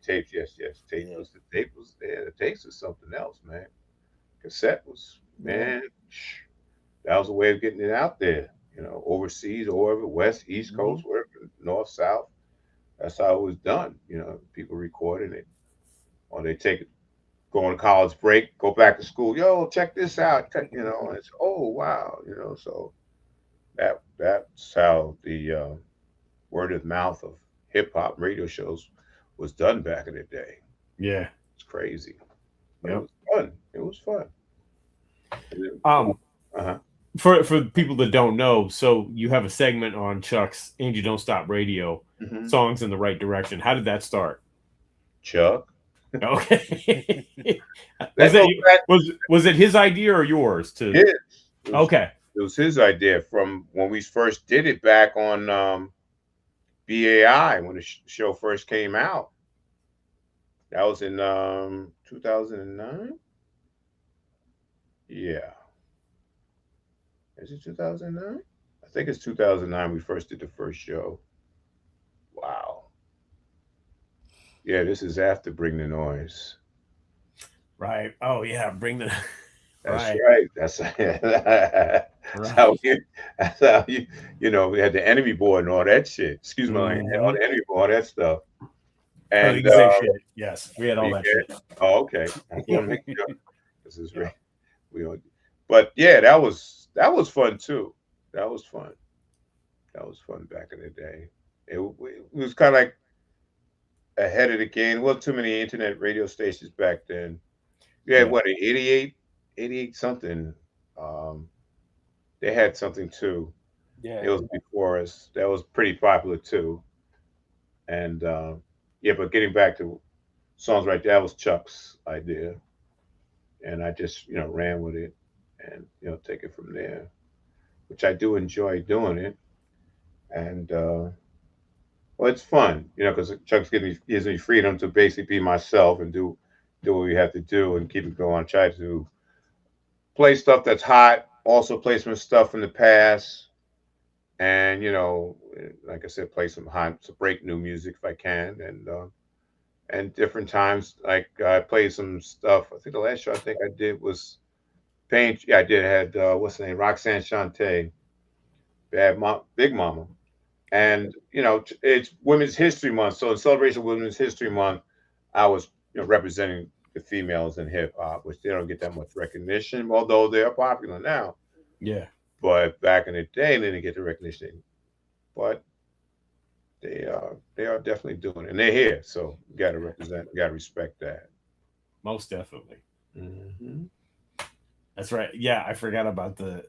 Tapes, yes. Tape was there. The tapes was something else, man. Cassette was, man, that was a way of getting it out there, overseas or wherever, west, east coast, wherever, north, south. That's how it was done. People recorded it, or they take it, go on a college break, go back to school. Yo, check this out. And it's, oh wow, So that's how the word of mouth of hip hop radio shows was done back in the day. Yeah, it's crazy. But it was fun. It was fun. For people that don't know, so you have a segment on Chuck's "And You Don't Stop" radio, songs in the right direction. How did that start? Chuck. Okay. Was it his idea or yours? Okay. It was his idea from when we first did it back on BAI when the show first came out. That was in 2009. Yeah. Is it 2009? I think it's 2009 we first did the first show. Wow. Yeah, this is after Bring the Noise. Right. Oh yeah, Bring the That's Right. right. That's how you we had the enemy board and all that shit. Excuse me, like, all the enemy board, all that stuff. Oh, you And can say shit. Yes, we had all you that can? shit. Oh, okay. I want to make sure this is right. We don't, but yeah, that was fun too. That was fun. That was fun back in the day. It was kind of like ahead of the game. There wasn't too many internet radio stations back then. You had what, 88 something. They had something too. Yeah. It was before us. That was pretty popular too. And yeah, but getting back to songs right there, that was Chuck's idea. And I just, ran with it and, take it from there, which I do enjoy doing it. And well, it's fun, because Chuck's gives me freedom to basically be myself and do what we have to do and keep it going. Try to play stuff that's hot, also play some stuff from the past, and like I said, play some break new music if I can, and different times, like I played some stuff. I think the last show I think I did was Pain. Yeah, I did. Had what's the name? Roxanne Shante, Big Mama. And it's Women's History Month, so in celebration of Women's History Month, I was representing the females in hip hop, which they don't get that much recognition, although they are popular now. Yeah, but back in the day, they didn't get the recognition. But they are definitely doing it, and they're here, so you got to represent, you got to respect that. most definitely. Mm-hmm. That's right. Yeah, I forgot about the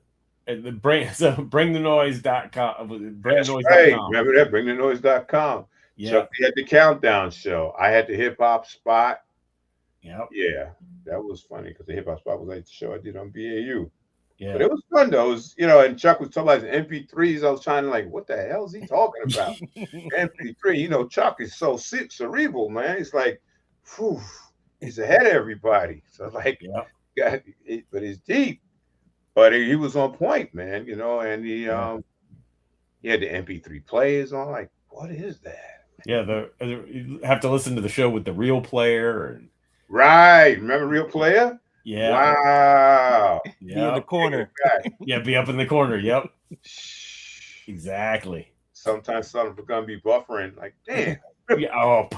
bringthenoise.com. That's right. Remember that? Bringthenoise.com. Yeah. Chuck had the countdown show. I had the hip hop spot. Yep. Yeah, that was funny because the hip hop spot was like the show I did on BAU. Yeah. But it was fun though. It was, and Chuck was talking about his MP3s. I was trying to like, what the hell is he talking about? MP3. Chuck is so cerebral, man. He's like, whew, he's ahead of everybody. So like, but it's deep. But he was on point, man. And he had the MP3 players on. Like, what is that? Yeah, you have to listen to the show with the real player. Right. Remember Real Player? Yeah. Wow. Be in the corner. Yeah, be up in the corner. Yep. Exactly. Sometimes something's gonna be buffering. Like, damn. Yeah.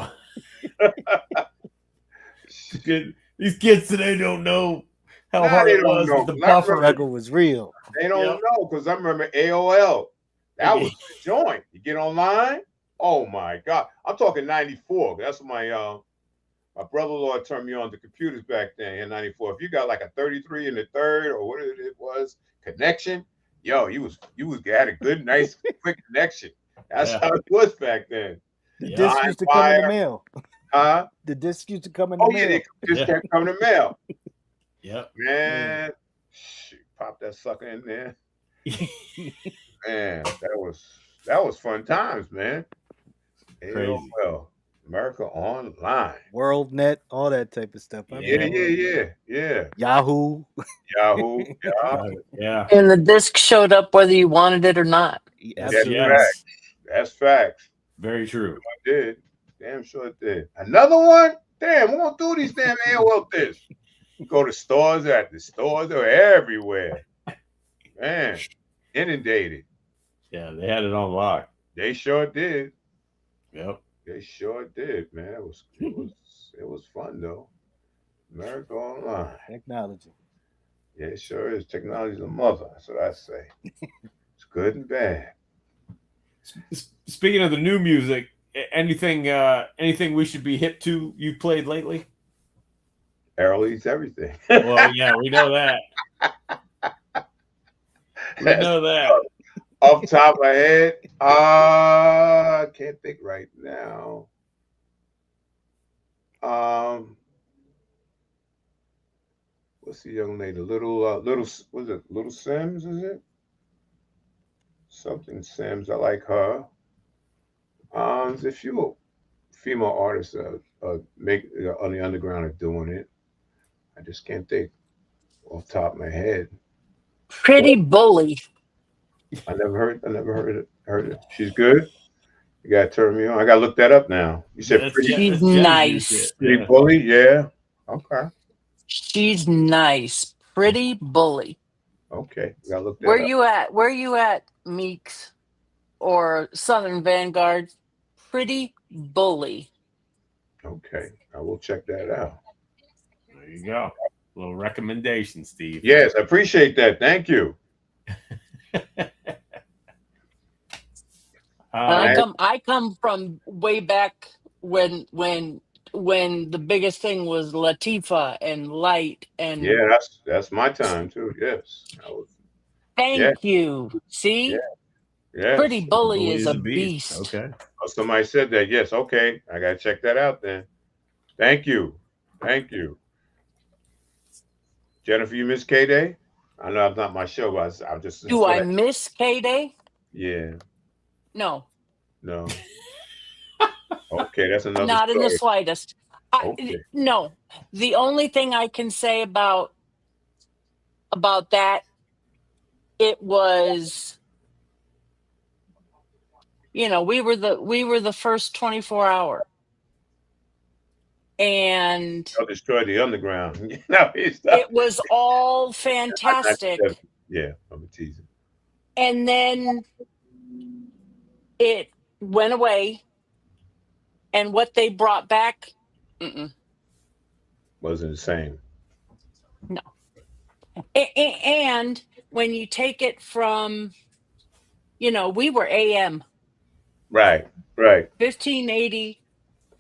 These kids today don't know how hard it was with the buffer. Struggle was real. They don't know, because I remember AOL. That was the joint. You get online. Oh my God. I'm talking 94. That's when my brother-in-law turned me on to computers back then in 94. If you got like a 33 in the third or whatever it was, connection, you had a good, nice, quick connection. That's how it was back then. The disc used to come in the mail. Huh? The disc used to come in the mail. Yeah, the disc kept coming in the mail. Yep. Man, pop that sucker in there. Man, that was fun times, man. Crazy. AOL, America Online, WorldNet, all that type of stuff. Yeah. Yahoo. Yeah. And the disc showed up whether you wanted it or not. That's facts. Very true. I did. Damn sure it did. Another one? Damn, we won't do these damn AOL discs. You go to stores, they're everywhere. Man, inundated. Yeah, they had it on lock. They sure did. Yep. They sure did, man. It was fun though. America Online. Technology. Yeah, it sure is. Technology's a mother. That's what I say. It's good and bad. Speaking of the new music, anything we should be hip to you've played lately? Errol Eats Everything. Well, yeah, we know that. We know that. Off the top of my head, I can't think right now. What's the young lady? Little was it Little Sims? Is it something Sims? I like her. There's a few female artists on the underground are doing it. I just can't think off the top of my head. Pretty Bully. I never heard it. She's good. You gotta turn me on. I gotta look that up now. You said she's nice. Pretty Bully, yeah. Okay. She's nice. Pretty bully. Okay, gotta look that Where up. you at? Where you at, Meeks or Southern Vanguard? Pretty bully. Okay, I will check that out. There you go. A little recommendation, Steve. Yes, I appreciate that. Thank you. I come from way back when the biggest thing was Latifa and Light and Yeah, that's my time too. Yes, I was. Yeah, thank you. See? yeah, Pretty yes. bully Bully is a beast. Okay. Oh, somebody said that. Yes, okay, I gotta check that out then. Thank you, thank you, Jennifer. You miss KDAY? I know it's not my show, but I'm just. Do I miss KDAY? Yeah, No, no. Okay, that's another not in the story. slightest. Okay. No, the only thing I can say about that, it was, we were the first 24-hour, and I'll destroy the underground. No, it's not. it was all I'm not- fantastic. yeah, I'm teasing. And then it went away, and what they brought back, Wasn't the same. no. And when you take it from, we were AM Right. 1580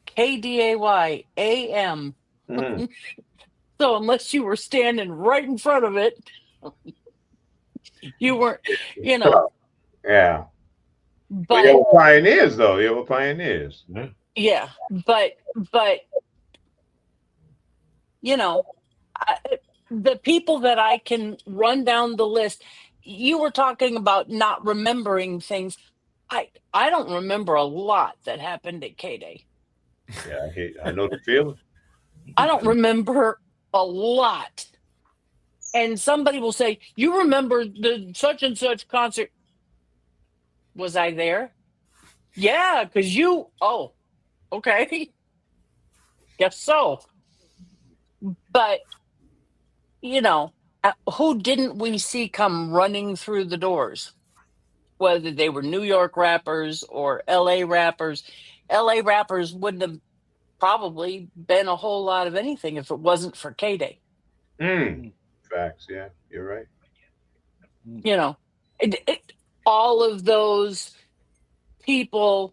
KDAY AM. Mm-hmm. So unless you were standing right in front of it, you weren't, Yeah. But but you were pioneers, though. You were pioneers. yeah, but the people that I can run down the list, you were talking about not remembering things. I don't remember a lot that happened at KDAY. Yeah, I know the feeling. I don't remember a lot. And somebody will say, "You remember the such and such concert?" Was I there? Yeah, because oh, okay. Guess so. But, who didn't we see come running through the doors? Whether they were New York rappers or LA rappers. LA rappers wouldn't have probably been a whole lot of anything if it wasn't for KDAY. Facts. Yeah, you're right. All of those people,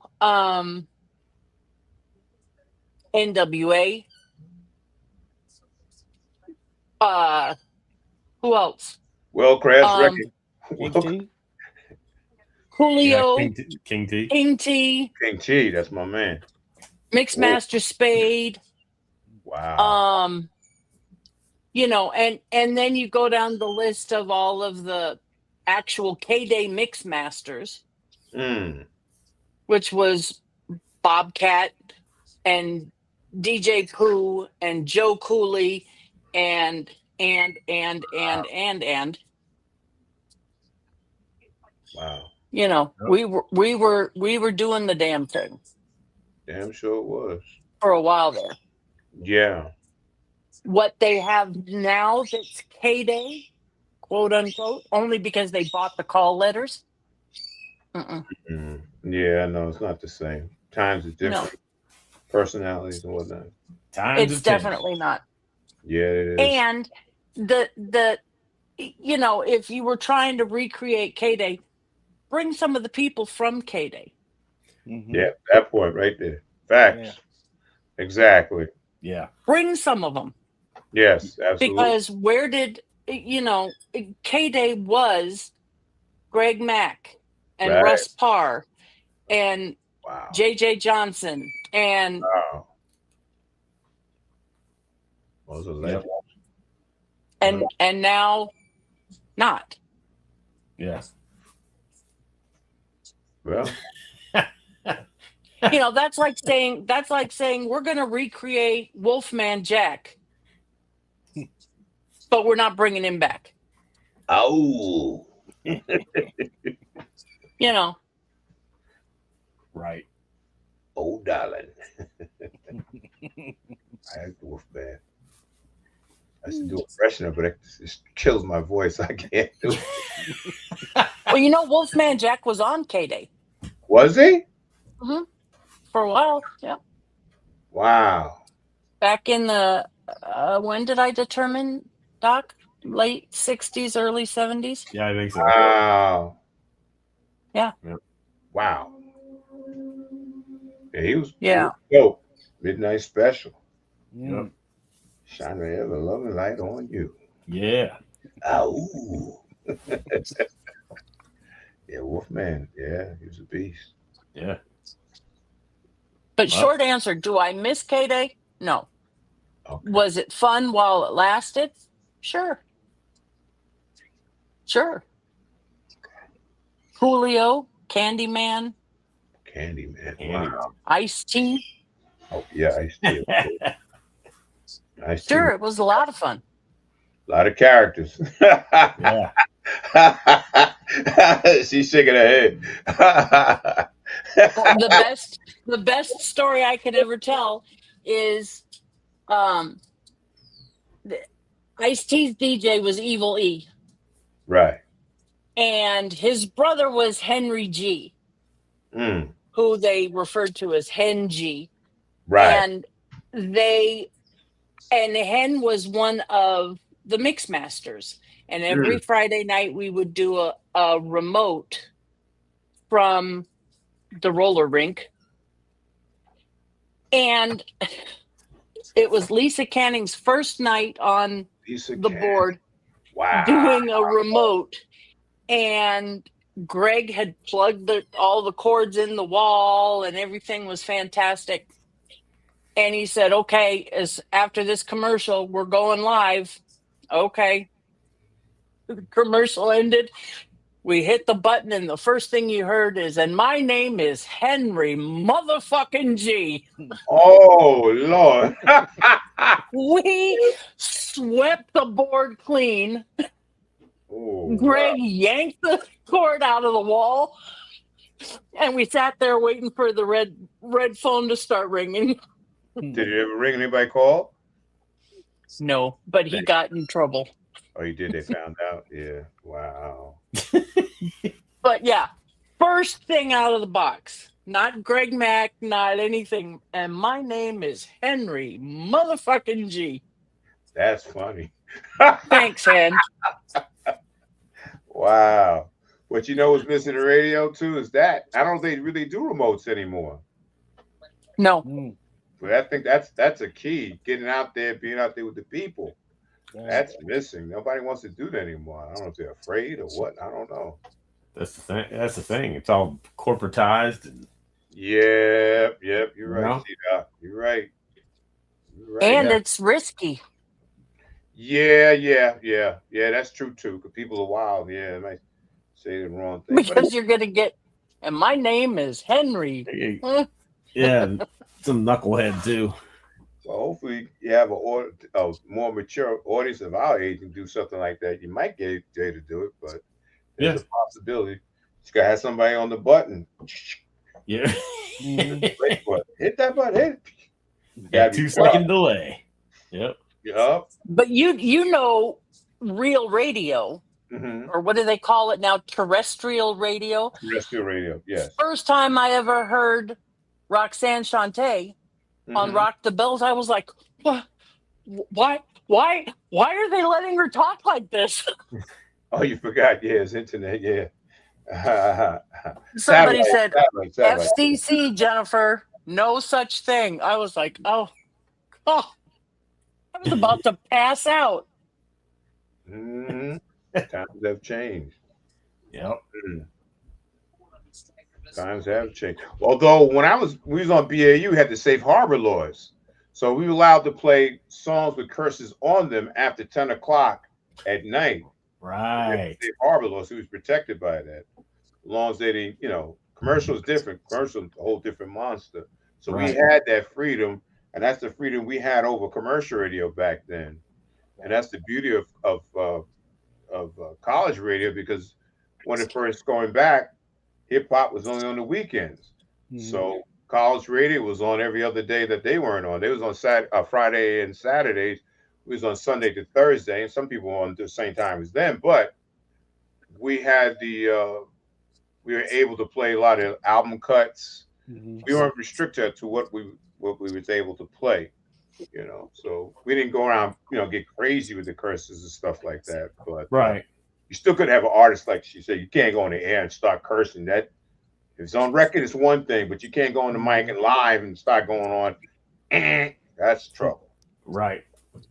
NWA, who else? Well, Crash Record. Julio, Yeah, King T. King T, that's my man. Mixmaster Spade. Wow. And then you go down the list of all of the actual KDAY Mixmasters, which was Bobcat and DJ Pooh and Joe Cooley and Wow. we were doing the damn thing. Damn sure it was. For a while there. Yeah. What they have now that's KDAY, quote unquote, only because they bought the call letters. Yeah, no, it's not the same. Times are different. No. Personalities and whatnot. It's definitely not. Yeah, it is. And the if you were trying to recreate KDAY, bring some of the people from KDAY. Yeah, that point right there. Facts. Yeah. Exactly. Yeah. Bring some of them. Yes, absolutely. Because where did KDAY was Greg Mack and Russ Parr and JJ Johnson and those are legends. And now not. Yes. Well, that's like saying we're going to recreate Wolfman Jack, but we're not bringing him back. Oh. Right. Oh, darling. I like the Wolfman. I should do a impression of it, but it just kills my voice. I can't do it. Well, you know, Wolfman Jack was on KDAY. Was he? Hmm. For a while. Yeah. Wow. Back in the, when did I determine, Doc? Late 60s, early 70s? Yeah, I think so. Wow. Yeah. Wow. Yeah, he was Yeah. dope. Midnight Special. Yep. Shine the ever loving light on you. Yeah. Ow. Yeah, Wolfman. Yeah, he was a beast. Yeah. But Wow. short answer, do I miss KDAY? No. Okay. Was it fun while it lasted? Sure. Sure. Julio, Candyman, Candyman. Candyman. Wow. Ice-T. Oh, yeah, Ice-T. Ice-T. Sure, it was a lot of fun. A lot of characters. Yeah. She's shaking her head. The best story I could ever tell is Ice-T's DJ was Evil E. Right. And his brother was Henry G, who they referred to as Hen G. Right. And Hen was one of the mix masters. And every Friday night we would do a remote from the roller rink. And it was Lisa Canning's first night on the board doing a remote. And Greg had plugged all the cords in the wall and everything was fantastic. And he said, okay, after this commercial, we're going live. Okay. The commercial ended. We hit the button, and the first thing you heard is, and my name is Henry motherfucking G. Oh, Lord. We swept the board clean. Oh, Greg yanked the cord out of the wall, and we sat there waiting for the red phone to start ringing. Did it ever ring? Anybody call? No, but he got in trouble. Oh, you did? They found out? Yeah. Wow. But yeah, first thing out of the box. Not Greg Mack, not anything. And my name is Henry motherfucking G. That's funny. Thanks, Hen. Wow. What you know was missing the radio too is that I don't think they really do remotes anymore. No. But I think that's a key. Getting out there, being out there with the people. That's missing. Nobody wants to do that anymore. I don't know if they're afraid or what. I don't know. That's the thing. It's all corporatized. Yep. You're right. You're right. And it's risky. Yeah. That's true too. Because people are wild. Yeah, they might say the wrong thing. Because you're gonna get. And my name is Henry. Yeah, some knucklehead too. Well, hopefully you have a more mature audience of our age and do something like that. You might get Jay to do it, but there's a possibility. You gotta have somebody on the button. Yeah. Hit that button. Hit it. Got 2-second delay. Yep. But you know, real radio, or what do they call it now? Terrestrial radio. Terrestrial radio. Yes. First time I ever heard Roxanne Shante on Rock the Bells, I was like, what? Why are they letting her talk like this? Oh, you forgot? Yeah, it's internet. Yeah. Somebody said FCC, Jennifer, no such thing. I was like, oh, I was about to pass out. Times have changed. Yep. Times have changed. Although when we was on BAU, we had the safe harbor laws. So we were allowed to play songs with curses on them after 10 o'clock at night. Right. Safe harbor laws. So he was protected by that. As long as they didn't, commercial is different. Commercial is a whole different monster. So we had that freedom, and that's the freedom we had over commercial radio back then. And that's the beauty of college radio, because when it first going back, hip hop was only on the weekends. So college radio was on every other day that they weren't on. They was on Friday and Saturdays it was on Sunday to Thursday, and some people were on the same time as them. But we had we were able to play a lot of album cuts. Mhm. We weren't restricted to what we was able to play, So we didn't go around, get crazy with the curses and stuff like that. But Right. you still could have an artist like she said. You can't go on the air and start cursing. That if it's on record, it's one thing, but you can't go on the mic and live and start going on. That's trouble. Right.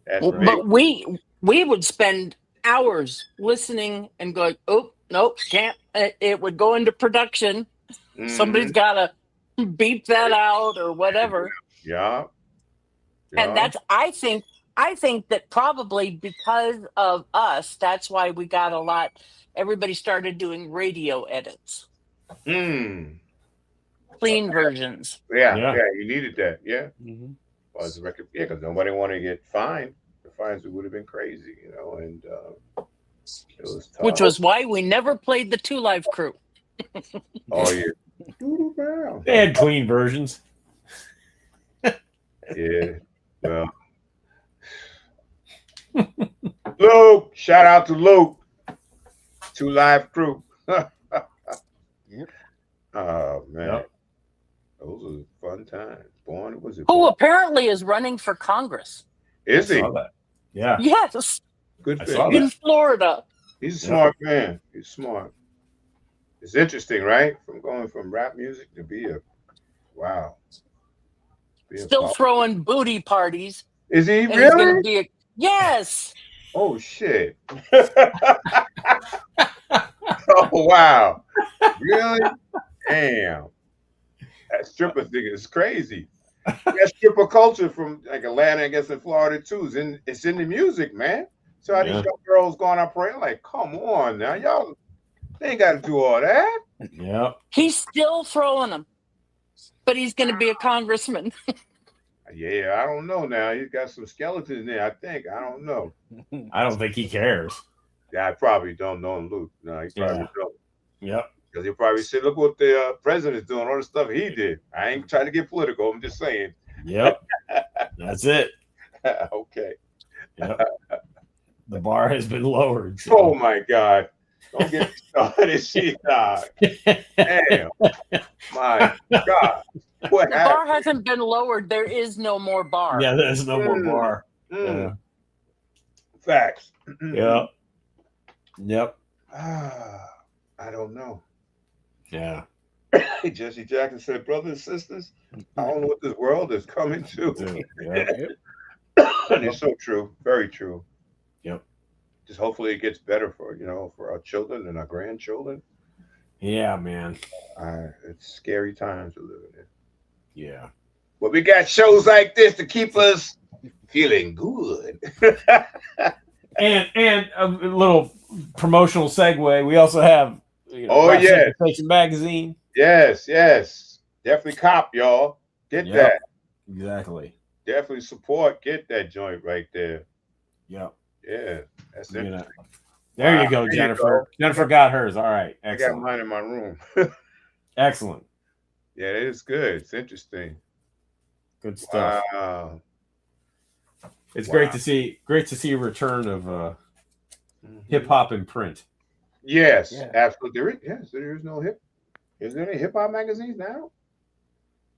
That's big. But we would spend hours listening and going, oh, nope, can't. It would go into production. Somebody's got to beep that out or whatever. Yeah. And that's, I think that probably because of us, that's why we got a lot. Everybody started doing radio edits, clean versions. Yeah, you needed that. Yeah. Mm-hmm. Well, as a record, because nobody wanted to get fined. The fines would have been crazy, and it was tough. Which was why we never played the 2 Live Crew. Oh, yeah. They had clean versions. Yeah. Well, Luke, shout out to Luke. 2 Live Crew. Yep. Oh, man. Yep. Those are fun times. Who apparently is running for Congress. Is he? Saw that. Yeah. Yes. Good I for saw him. In Florida. He's a smart man. He's smart. It's interesting, right? From going from rap music to be a Still throwing booty parties. Is he And he's really? gonna be Oh yes. shit. Oh wow. Really? Damn. That stripper thing is crazy. That stripper culture from like Atlanta, I guess, in Florida too. It's in the music, man. So these young girls going out praying like, come on now, y'all. They ain't got to do all that. Yeah. He's still throwing them, but he's going to be a congressman. Yeah, I don't know now. He's got some skeletons there, I think. I don't know. I don't think he cares. Yeah, I probably don't know him, Luke. No, he probably don't. Yep. Because he'll probably say, look what the president's doing, all the stuff he did. I ain't trying to get political. I'm just saying. Yep. That's it. Okay. Yep. The bar has been lowered. So. Oh, my God. Don't get me started, sheepdog. Damn. My God. What The bar hasn't been lowered. There is no more bar. Yeah, there's no more bar. Yeah. Facts. Yep. Yep. I don't know. Yeah. Jesse Jackson said, brothers and sisters, I don't know what this world is coming to. Yep. And it's so true. Very true. Yep. Just hopefully it gets better for our children and our grandchildren. Yeah, man. It's scary times we're living in. Yeah. But we got shows like this to keep us feeling good. And a little promotional segue. We also have Station Magazine. Yes. Definitely cop, y'all. Get that. Exactly. Definitely support. Get that joint right there. Yep. Yeah. That's it. There you go, Jennifer. Jennifer got hers. All right. Excellent. I got mine in my room. Excellent. Yeah, it is good. It's interesting. Good stuff. Wow. It's great to see a return of hip hop in print. Yes, absolutely. There is no hip. Is there any hip hop magazines now?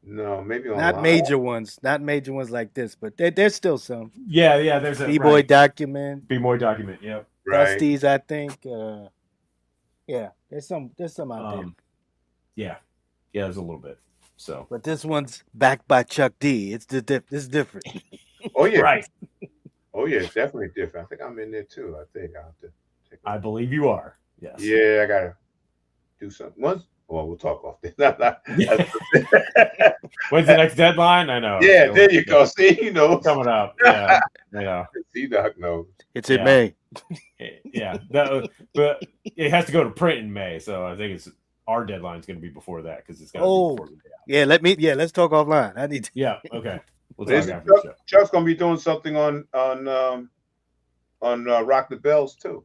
No, maybe online. Not major ones like this, but there's still some. Yeah. There's a B-Boy Document. B-Boy Document. Yep. Right. Dusty's, I think. There's some out there. Yeah, there's a little bit. So, but this one's backed by Chuck D. It's different. Oh yeah, right. Oh yeah, it's definitely different. I think I'm in there too. I think I'll have to check it out. I believe you are. Yes. Yeah, I gotta do something. We'll talk off this. When's the next deadline? I know. Yeah, there you go. See, coming up. Yeah. See, Doc knows. It's in May. Yeah, but it has to go to print in May, so I think our deadline's going to be before that because it's going to be before the day. Yeah. Let's talk offline. I need to. Yeah. Okay. We'll talk after the show. Chuck's going to be doing something on Rock the Bells too.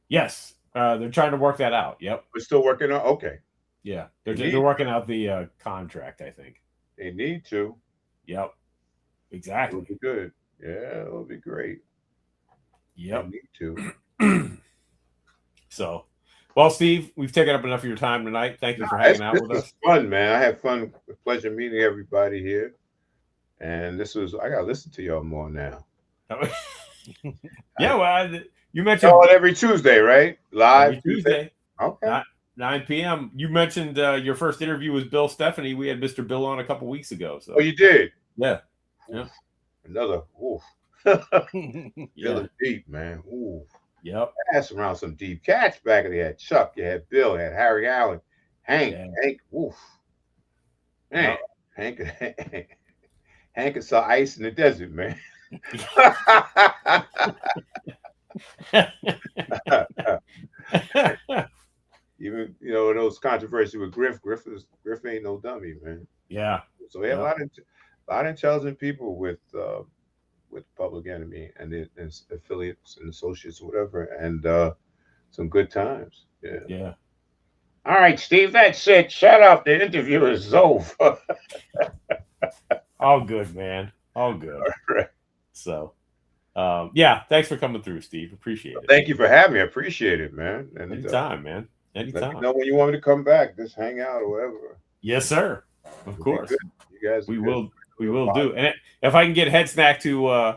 Yes, they're trying to work that out. Yep. We're still working on. Okay. Yeah, they're working out the contract. I think they need to. Yep. Exactly. It'll be good. Yeah, it'll be great. Yep. I need to. So, well, Steve, we've taken up enough of your time tonight. Thank you for hanging out This with was us. fun, man. I had fun. A pleasure meeting everybody here. And I gotta listen to y'all more now. Yeah, well, you mentioned Every Tuesday, right? Live every Tuesday, Okay. 9 p.m. You mentioned your first interview was Bill Stephanie. We had Mr. Bill on a couple weeks ago. So, Oh, you did? yeah. Another. Oof. Feeling deep, man. Ooh. Yep. I had around some deep cats back in there. You had Chuck, you had Bill, you had Harry Allen, Hank. Oof. Man, Yep. Hank saw ice in the desert, man. Even those controversy with Griff ain't no dummy, man. Yeah. So we have a lot of intelligent people with Public Enemy and its affiliates and associates or whatever, and some good times. Yeah. Yeah. All right, Steve, that's it. Shut up. The interview is over. All good, man. All good. All right. So, yeah, thanks for coming through, Steve. Appreciate it. Thank you for having me. I appreciate it, man. And anytime, man. Anytime. Let me know when you want me to come back. Just hang out or whatever. Yes, sir. Of course. You guys. We will do. And if I can get Head Snack to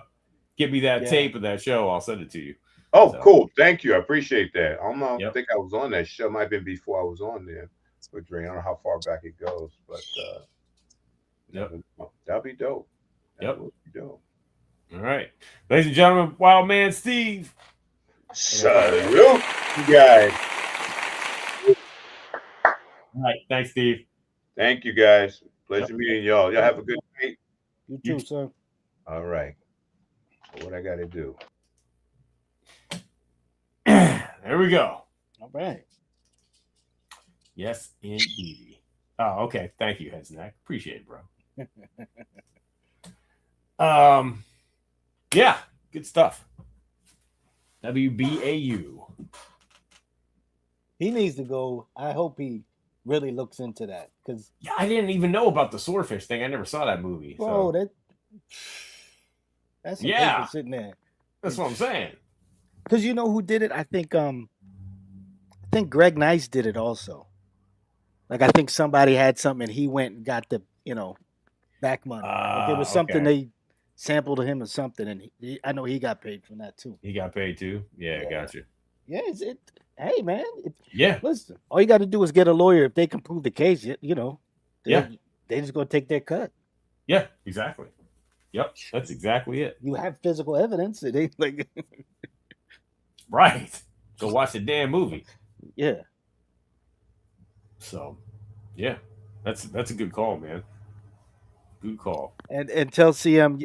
give me that tape of that show, I'll send it to you. Oh, cool. Thank you. I appreciate that. I don't think I was on that show. Might have been before I was on there with Dre. I don't know how far back it goes, but that'll be dope. That will be dope. All right. Ladies and gentlemen, Wildman Steve. Salute, you guys. All right. Thanks, Steve. Thank you, guys. Pleasure meeting y'all. Y'all have a good night. You too, sir. All right. So what I got to do? There we go. All right. Yes, indeed. Oh, okay. Thank you, Head Snack. Appreciate it, bro. Yeah, good stuff. WBAU. He needs to go. I hope he really looks into that because I didn't even know about the swordfish thing. I never saw that movie. Bro, that's some paper sitting there. That's what I'm saying. Because you know who did it? I think Greg Nice did it also. Like I think somebody had something and he went and got the back money. Like it was something they sampled him or something, and I know he got paid from that too. He got paid too? Yeah. Gotcha. Yeah, hey man. Listen, all you got to do is get a lawyer. If they can prove the case, they just gonna take their cut. Yeah, exactly. Yep, that's exactly it. You have physical evidence. It ain't like right. Go watch the damn movie. Yeah. So, yeah, that's a good call, man. Good call. And tell CM,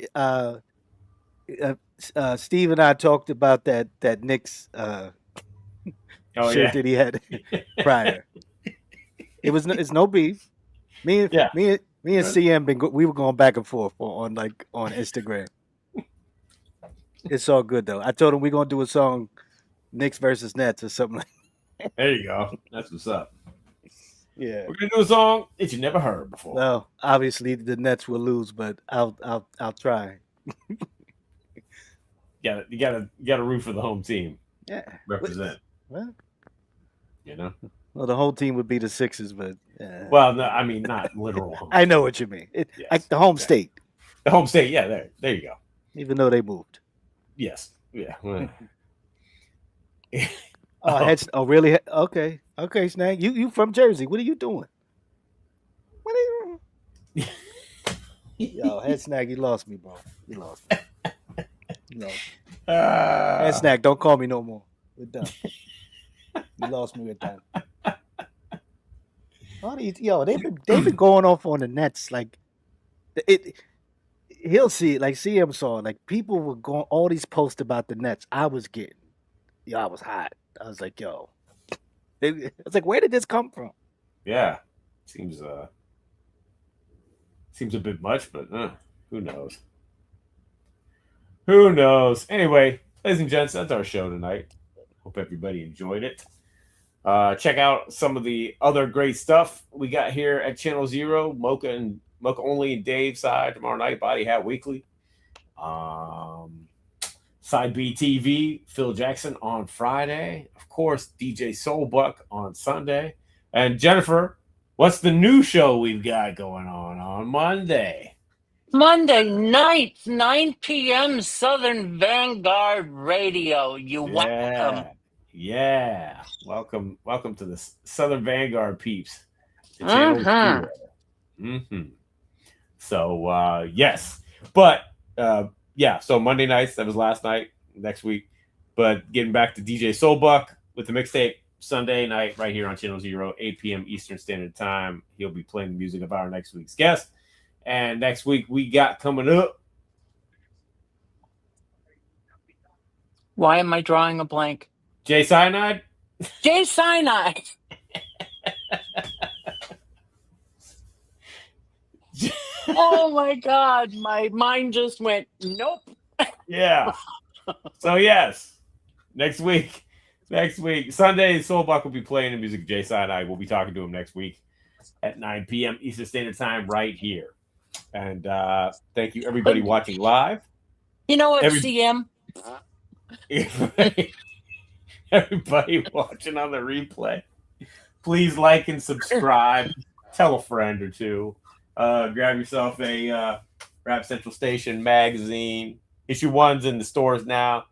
Steve and I talked about that Knicks shirt that he had prior. It's no beef. Me and CM we were going back and forth on Instagram. It's all good though. I told him we're gonna do a song, Knicks versus Nets or something like. There you go. That's what's up. Yeah, we're gonna do a song that you never heard before. No, obviously the Nets will lose, but I'll try. You gotta root for the home team. Yeah, represent. Well, Well, the whole team would be the Sixers, but well, no, I mean not literal. Home I know what you mean. Like the home state. The home state. Yeah, there you go. Even though they moved. Yes. Yeah. Oh, really? Okay, Snag. You from Jersey? What are you doing? What are you? Yo, Head Snag, you lost me, bro. You lost me. Head Snag, don't call me no more. We're done. You lost me with that. They've been going off on the Nets like it. He'll see it like CM saw it. Like people were going all these posts about the Nets. I was getting, I was hot. I was like, yo. It's like, where did this come from? Yeah, seems a bit much, but who knows? Who knows? Anyway, ladies and gents, that's our show tonight. Hope everybody enjoyed it. Check out some of the other great stuff we got here at Channel Zero, Mocha Only and Dave's side tomorrow night, Body Hat Weekly. Side B TV, Phil Jackson on Friday. Of course, DJ Soulbuck on Sunday. And Jennifer, what's the new show we've got going on Monday? Monday night, 9 p.m. Southern Vanguard Radio. Welcome. Yeah. Welcome to the Southern Vanguard peeps. To Channel Zero. So, yes. But, so Monday nights, that was last night, next week. But getting back to DJ Soulbuck with the mixtape Sunday night right here on Channel Zero, 8 p.m. Eastern Standard Time. He'll be playing the music of our next week's guest. And next week we got coming up. Why am I drawing a blank? Jay Cyanide? Jay Cyanide. Oh my God. My mind just went, nope. Yeah. So yes. Next week, Sunday, Soulbuck will be playing the music of Jay Cyanide. We'll be talking to him next week at 9 p.m. Eastern Standard Time right here. And thank you, everybody watching live. You know what, CM? Everybody watching on the replay, please like and subscribe. Tell a friend or two. Grab yourself a Rap Central Station magazine. Issue 1's in the stores now.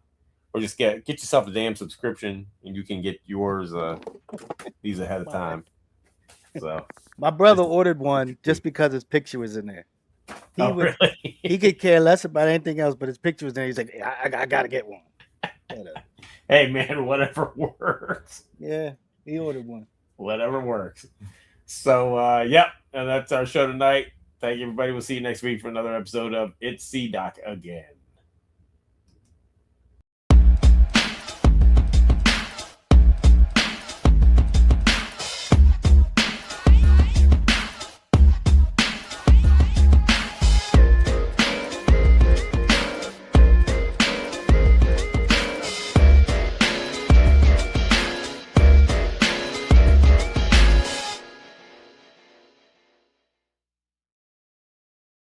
Or just get yourself a damn subscription, and you can get yours these ahead of time. So my brother ordered one just because his picture was in there. Really? He could care less about anything else, but his picture was in there. He's like, I gotta get one. Hey man, whatever works. Yeah, he ordered one. Whatever works. So and that's our show tonight. Thank you, everybody. We'll see you next week for another episode of It's C-Doc again.